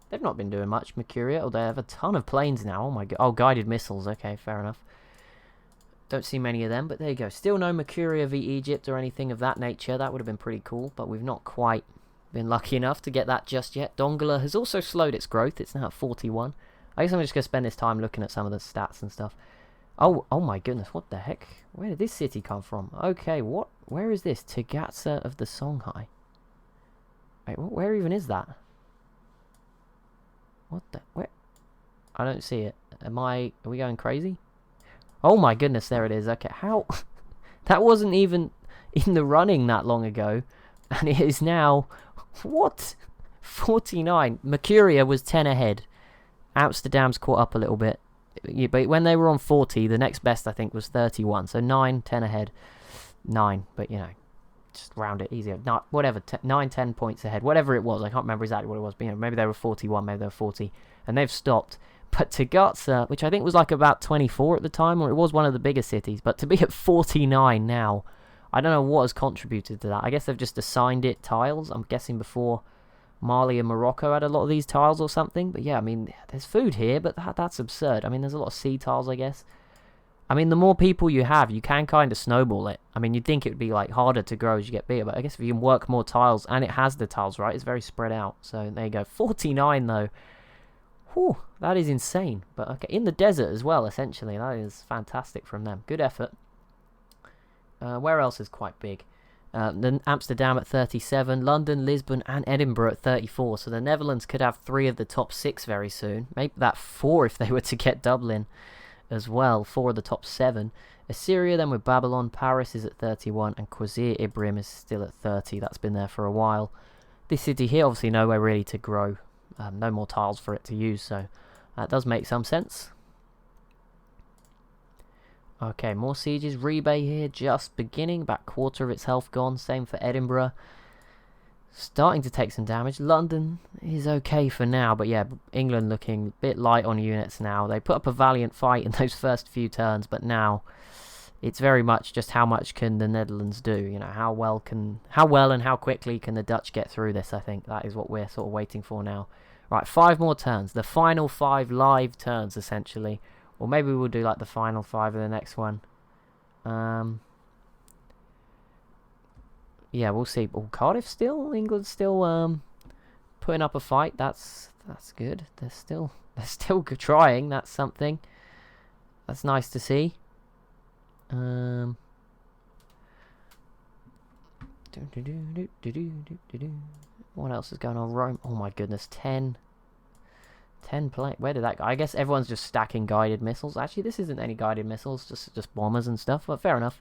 They've not been doing much, Mercuria. Oh, they have a ton of planes now. Oh my god. Oh, guided missiles. Okay, fair enough. Don't see many of them, but there you go. Still no Mercuria v Egypt or anything of that nature. That would have been pretty cool, but we've not quite been lucky enough to get that just yet. Dongola has also slowed its growth. It's now at 41. I guess I'm just going to spend this time looking at some of the stats and stuff. Oh my goodness, what the heck? Where did this city come from? Okay, where is this? Tagatsa of the Songhai. Wait, where even is that? What the... Where? I don't see it. Are we going crazy? Oh my goodness, there it is. Okay, how... That wasn't even in the running that long ago. And it is now... What? 49. Mercuria was 10 ahead. Amsterdam's caught up a little bit. Yeah, but when they were on 40, the next best, I think, was 31. So 9, 10 ahead. 9, but, you know, just round it easier. Not, whatever, 9, 10 points ahead. Whatever it was. I can't remember exactly what it was. But, you know, maybe they were 41, maybe they were 40. And they've stopped. But Tagaza, which I think was like about 24 at the time, or it was one of the bigger cities, but to be at 49 now, I don't know what has contributed to that. I guess they've just assigned it tiles. I'm guessing before Mali and Morocco had a lot of these tiles or something. But yeah, I mean, there's food here, but that's absurd. I mean, there's a lot of sea tiles, I guess. I mean, the more people you have, you can kind of snowball it. I mean, you'd think it would be like harder to grow as you get bigger, but I guess if you can work more tiles, and it has the tiles, right? It's very spread out. So there you go. 49 though. Whew, that is insane. But okay, in the desert as well, essentially. That is fantastic from them. Good effort. Where else is quite big? Then Amsterdam at 37, London, Lisbon, and Edinburgh at 34. So the Netherlands could have 3 of the top 6 very soon. Maybe that 4 if they were to get Dublin as well. 4 of the top 7. Assyria then with Babylon. Paris is at 31, and Qasir Ibrahim is still at 30. That's been there for a while. This city here, obviously nowhere really to grow. No more tiles for it to use, so that does make some sense. Okay, more sieges. Rebay here, just beginning. About quarter of its health gone. Same for Edinburgh. Starting to take some damage. London is okay for now, but yeah, England looking a bit light on units now. They put up a valiant fight in those first few turns, but now it's very much just how much can the Netherlands do. You know, how well and how quickly can the Dutch get through this, I think. That is what we're sort of waiting for now. Right, 5 more turns. The final 5 live turns, essentially. Or maybe we'll do like the final 5 of the next one. Yeah, we'll see. Oh, Cardiff still? England still putting up a fight. That's good. They're still trying. That's something. That's nice to see. What else is going on? Rome. Oh my goodness, 10 play. Where did that go? I guess everyone's just stacking guided missiles. Actually, this isn't any guided missiles, just bombers and stuff. But fair enough.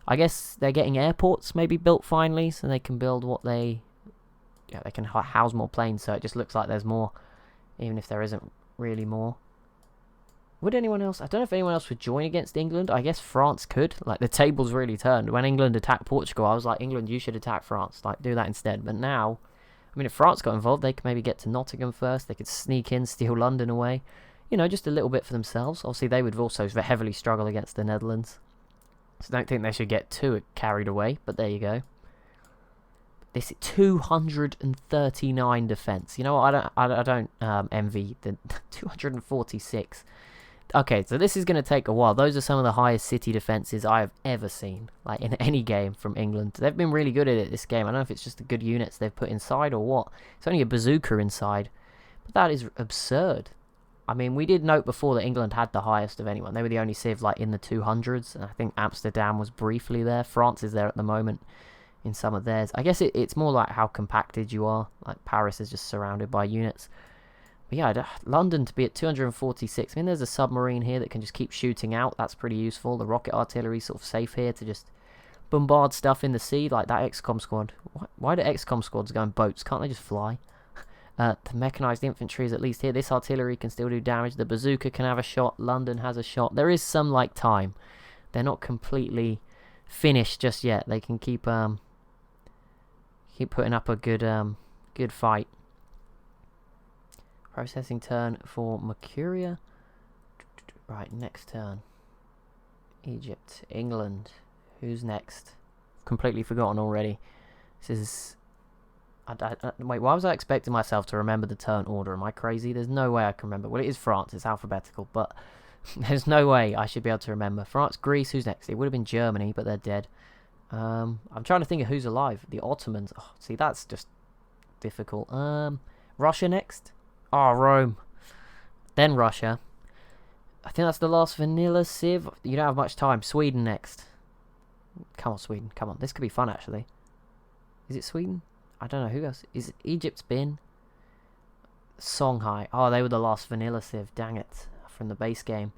I guess they're getting airports maybe built finally, so they can build what they... Yeah, they can house more planes, so it just looks like there's more, even if there isn't really more. Would anyone else... I don't know if anyone else would join against England. I guess France could. Like, the tables really turned. When England attacked Portugal, I was like, England, you should attack France. Like, do that instead. But now, I mean, if France got involved, they could maybe get to Nottingham first. They could sneak in, steal London away. You know, just a little bit for themselves. Obviously, they would also heavily struggle against the Netherlands. So I don't think they should get too carried away. But there you go. This 239 defense. You know what? I don't envy the 246. Okay, so this is going to take a while. Those are some of the highest city defenses I have ever seen, like in any game from England. They've been really good at it this game. I don't know if it's just the good units they've put inside or what. It's only a bazooka inside, but that is absurd. I mean, we did note before that England had the highest of anyone. They were the only civ like in the 200s, and I think Amsterdam was briefly there. France is there at the moment in some of theirs. I guess it's more like how compacted you are. Like Paris is just surrounded by units. But yeah, London to be at 246. I mean, there's a submarine here that can just keep shooting out. That's pretty useful. The rocket artillery sort of safe here to just bombard stuff in the sea, like that XCOM squad. Why do XCOM squads go in boats? Can't they just fly? The mechanized infantry is at least here. This artillery can still do damage. The bazooka can have a shot. London has a shot. There is some like time. They're not completely finished just yet. They can keep putting up a good fight. Processing turn for Mercuria. Right, next turn. Egypt, England. Who's next? Completely forgotten already. This is... wait, why was I expecting myself to remember the turn order? Am I crazy? There's no way I can remember. Well, it is France. It's alphabetical, but there's no way I should be able to remember. France, Greece, who's next? It would have been Germany, but they're dead. I'm trying to think of who's alive. The Ottomans. Oh, see, that's just difficult. Russia next? Oh, Rome. Then Russia. I think that's the last vanilla civ. You don't have much time. Sweden next. Come on, Sweden. Come on. This could be fun, actually. Is it Sweden? I don't know who else. Is Egypt's been? Songhai. Oh, they were the last vanilla civ. Dang it. From the base game.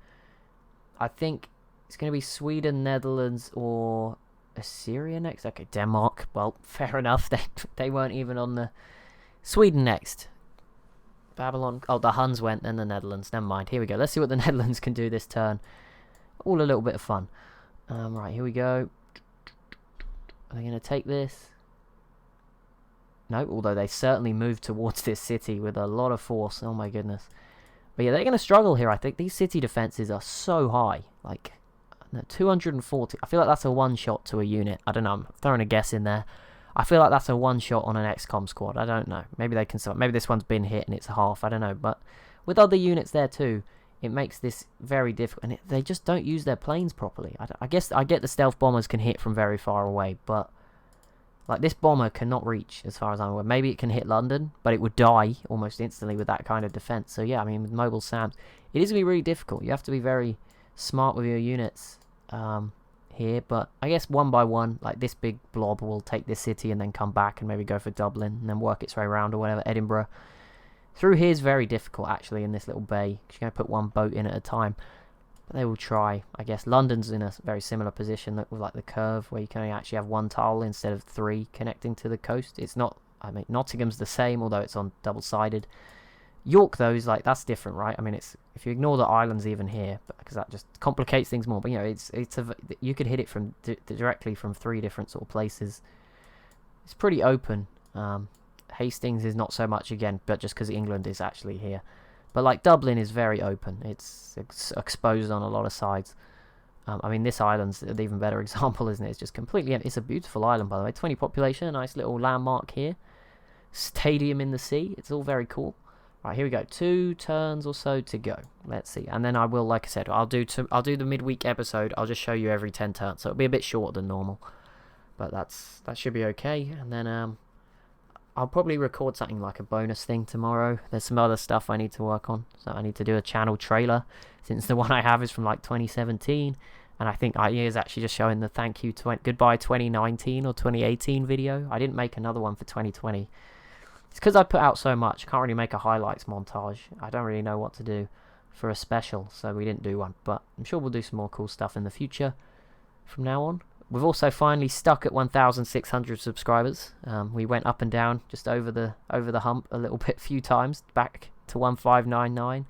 I think it's going to be Sweden, Netherlands, or Assyria next. Okay, Denmark. Well, fair enough. They weren't even on the... Sweden next. Babylon. Oh, the Huns went, then the Netherlands. Never mind. Here we go. Let's see what the Netherlands can do this turn. All a little bit of fun. Right, here we go. Are they going to take this? No, although they certainly moved towards this city with a lot of force. Oh my goodness. But yeah, they're going to struggle here, I think. These city defenses are so high. Like, 240. I feel like that's a one-shot to a unit. I don't know. I'm throwing a guess in there. I feel like that's a one-shot on an XCOM squad. I don't know. Maybe they can... Maybe this one's been hit and it's a half. I don't know. But with other units there too, it makes this very difficult. And they just don't use their planes properly. I guess I get the stealth bombers can hit from very far away, but... Like, this bomber cannot reach, as far as I'm aware. Maybe it can hit London, but it would die almost instantly with that kind of defense. So, yeah, I mean, with mobile SAMs, it is going to be really difficult. You have to be very smart with your units here. But I guess one by one, like, this big blob will take this city and then come back and maybe go for Dublin and then work its way around or whatever. Edinburgh. Through here is very difficult, actually, in this little bay. Because you're going to put one boat in at a time. But they will try. I guess London's in a very similar position with like the curve where you can only actually have one tile instead of 3 connecting to the coast. It's not, I mean, Nottingham's the same, although it's on double-sided. York, though, is like, that's different, right? I mean, it's, if you ignore the islands even here, because that just complicates things more. But, you know, you could hit it from directly from 3 different sort of places. It's pretty open. Hastings is not so much, again, but just because England is actually here. But, like, Dublin is very open. It's exposed on a lot of sides. I mean, this island's an even better example, isn't it? It's just completely empty. It's a beautiful island, by the way. 20 population, a nice little landmark here. Stadium in the sea. It's all very cool. Right, here we go. 2 turns or so to go. Let's see. And then I will, like I said, I'll do the midweek episode. I'll just show you every 10 turns. So it'll be a bit shorter than normal. But that should be okay. And then I'll probably record something like a bonus thing tomorrow. There's some other stuff I need to work on. So I need to do a channel trailer, since the one I have is from like 2017. And I think IE is actually just showing the thank you, goodbye 2019 or 2018 video. I didn't make another one for 2020. It's because I put out so much. I can't really make a highlights montage. I don't really know what to do for a special, so we didn't do one. But I'm sure we'll do some more cool stuff in the future from now on. We've also finally stuck at 1,600 subscribers. We went up and down just over the hump a little bit, few times, back to 1,599.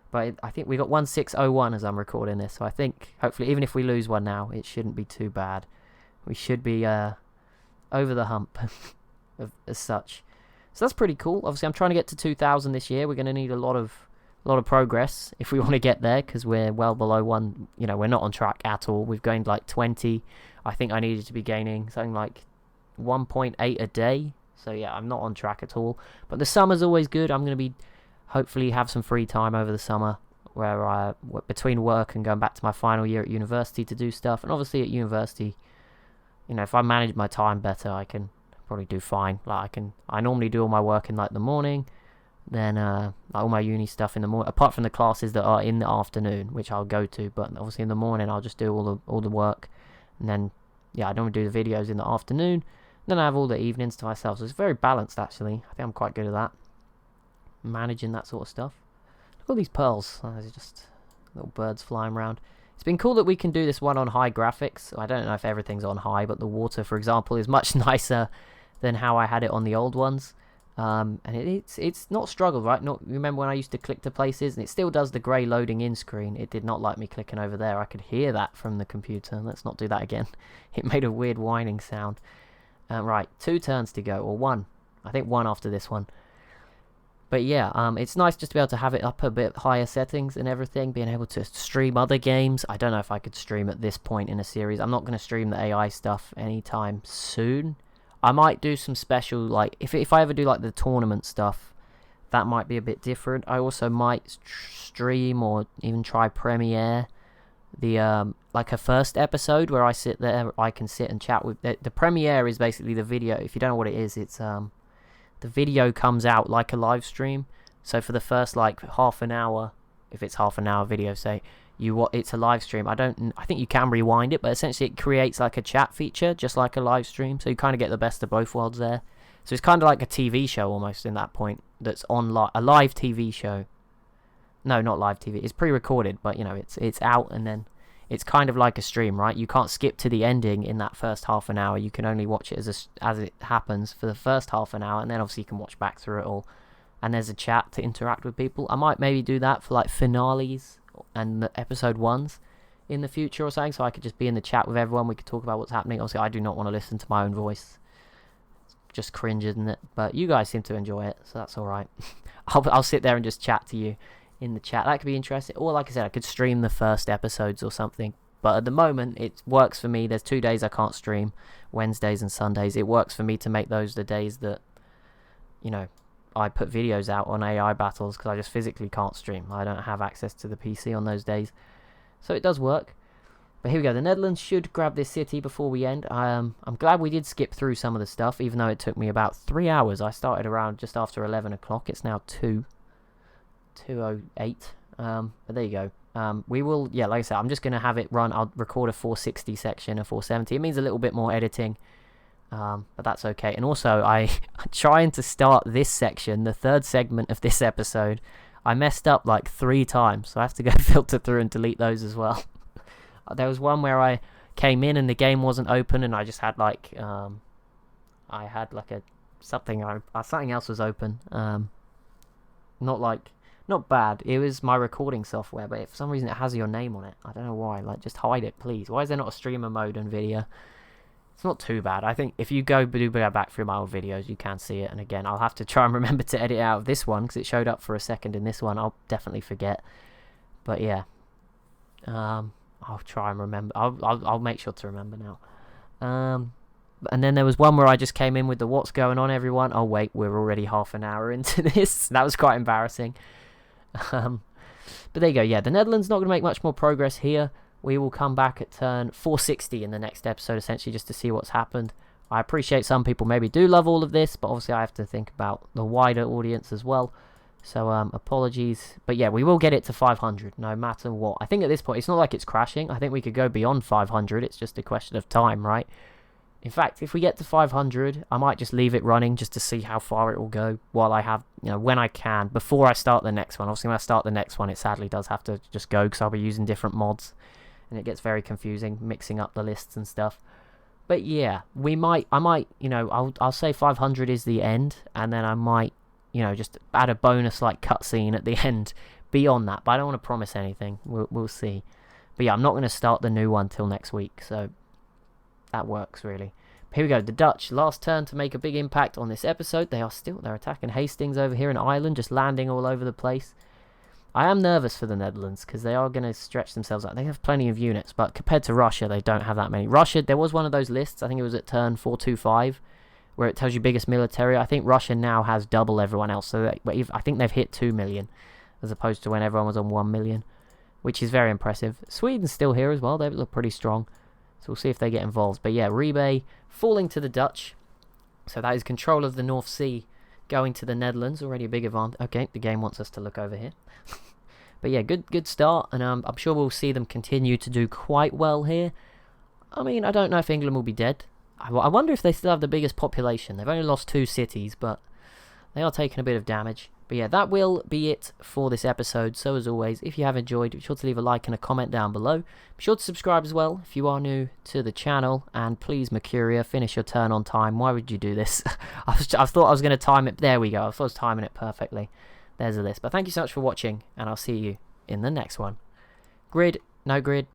But I think we got 1,601 as I'm recording this. So I think, hopefully, even if we lose one now, it shouldn't be too bad. We should be over the hump as such. So that's pretty cool. Obviously, I'm trying to get to 2,000 this year. We're going to need a lot of progress if we want to get there, because we're well below 1. You know, we're not on track at all. We've gained like 20. I think I needed to be gaining something like 1.8 a day. So yeah, I'm not on track at all. But the summer's always good. I'm going to be hopefully have some free time over the summer, where I between work and going back to my final year at university to do stuff. And obviously at university, you know, if I manage my time better, I can probably do fine. Like I normally do all my work in like the morning, then like all my uni stuff in the morning, apart from the classes that are in the afternoon, which I'll go to. But obviously in the morning I'll just do all the work, and then yeah, I don't do the videos in the afternoon. Then I have all the evenings to myself. So it's very balanced, actually. I think I'm quite good at that, managing that sort of stuff. Look at all these pearls. Oh, there's just little birds flying around. It's been cool that we can do this one on high graphics. I don't know if everything's on high, but the water, for example, is much nicer than how I had it on the old ones. And it's not struggled, right? Remember when I used to click to places, and it still does the grey loading in screen. It did not like me clicking over there. I could hear that from the computer. Let's not do that again. It made a weird whining sound. Right, 2 turns to go, or 1. I think 1 after this one. But yeah, it's nice just to be able to have it up a bit higher settings and everything, being able to stream other games. I don't know if I could stream at this point in a series. I'm not going to stream the AI stuff anytime soon. I might do some special, like, if I ever do, like, the tournament stuff, that might be a bit different. I also might stream or even try Premiere, like a first episode where I sit there, I can sit and chat with... The Premiere is basically the video. If you don't know what it is, it's, the video comes out like a live stream. So for the first, like, half an hour, if it's half an hour video, say... it's a live stream. I think you can rewind it, but essentially it creates like a chat feature, just like a live stream. So you kind of get the best of both worlds there. So it's kind of like a TV show almost in that point. That's on a live TV show. No, not live TV. It's pre-recorded, but you know, it's out, and then it's kind of like a stream, right? You can't skip to the ending in that first half an hour. You can only watch it as it happens for the first half an hour, and then obviously you can watch back through it all. And there's a chat to interact with people. I might maybe do that for like finales and the episode 1s in the future or something, so I could just be in the chat with everyone. We could talk about what's happening. Obviously, I do not want to listen to my own voice. It's just cringe, isn't it? But you guys seem to enjoy it, so that's all right. I'll sit there and just chat to you in the chat. That could be interesting. Or like I said, I could stream the first episodes or something. But at the moment, it works for me. There's 2 days I can't stream, Wednesdays and Sundays. It works for me to make those the days that, you know, I put videos out on AI battles, because I just physically can't stream. I don't have access to the PC on those days. So it does work. But here we go. The Netherlands should grab this city before we end. I'm glad we did skip through some of the stuff, even though it took me about 3 hours. I started around just after 11 o'clock. It's now 2:08. But there you go. We will, yeah, like I said, I'm just going to have it run. I'll record a 460 section, a 470. It means a little bit more editing, but that's okay. And also, I'm trying to start this section, the third segment of this episode. I messed up like 3 times, so I have to go filter through and delete those as well. There was one where I came in and the game wasn't open, and I just had like, something else was open. Not bad. It was my recording software, but for some reason it has your name on it. I don't know why. Like, just hide it, please. Why is there not a streamer mode on video? It's not too bad. I think if you go back through my old videos, you can see it. And again, I'll have to try and remember to edit out of this one, because it showed up for a second in this one. I'll definitely forget. But yeah, I'll try and remember. I'll make sure to remember now. And then there was one where I just came in with the "what's going on, everyone?" Oh wait, we're already half an hour into this. That was quite embarrassing. But there you go. Yeah, the Netherlands not going to make much more progress here. We will come back at turn 460 in the next episode, essentially just to see what's happened. I appreciate some people maybe do love all of this, but obviously I have to think about the wider audience as well. So apologies. But yeah, we will get it to 500 no matter what. I think at this point, it's not like it's crashing. I think we could go beyond 500. It's just a question of time, right? In fact, if we get to 500, I might just leave it running just to see how far it will go while I have, you know, when I can, before I start the next one. Obviously, when I start the next one, it sadly does have to just go, because I'll be using different mods, and it gets very confusing, mixing up the lists and stuff. But yeah, I might, you know, I'll say 500 is the end, and then I might, you know, just add a bonus, like, cutscene at the end beyond that. But I don't want to promise anything. We'll see. But yeah, I'm not going to start the new one till next week, so that works, really. Here we go. The Dutch, last turn to make a big impact on this episode. They're attacking Hastings over here in Ireland, just landing all over the place. I am nervous for the Netherlands, because they are going to stretch themselves out. They have plenty of units, but compared to Russia, they don't have that many. Russia, there was one of those lists, I think it was at turn 425, where it tells you biggest military. I think Russia now has double everyone else, so I think they've hit 2 million, as opposed to when everyone was on 1 million, which is very impressive. Sweden's still here as well. They look pretty strong. So we'll see if they get involved. But yeah, Rebay falling to the Dutch. So that is control of the North Sea going to the Netherlands. Already a big advantage. Okay, the game wants us to look over here. But yeah, good start. And I'm sure we'll see them continue to do quite well here. I mean, I don't know if England will be dead. I wonder if they still have the biggest population. They've only lost 2 cities, but they are taking a bit of damage. But yeah, that will be it for this episode. So as always, if you have enjoyed, be sure to leave a like and a comment down below. Be sure to subscribe as well if you are new to the channel. And please, Mercuria, finish your turn on time. Why would you do this? I thought I was going to time it. There we go. I thought I was timing it perfectly. There's a list. But thank you so much for watching, and I'll see you in the next one. Grid, no grid.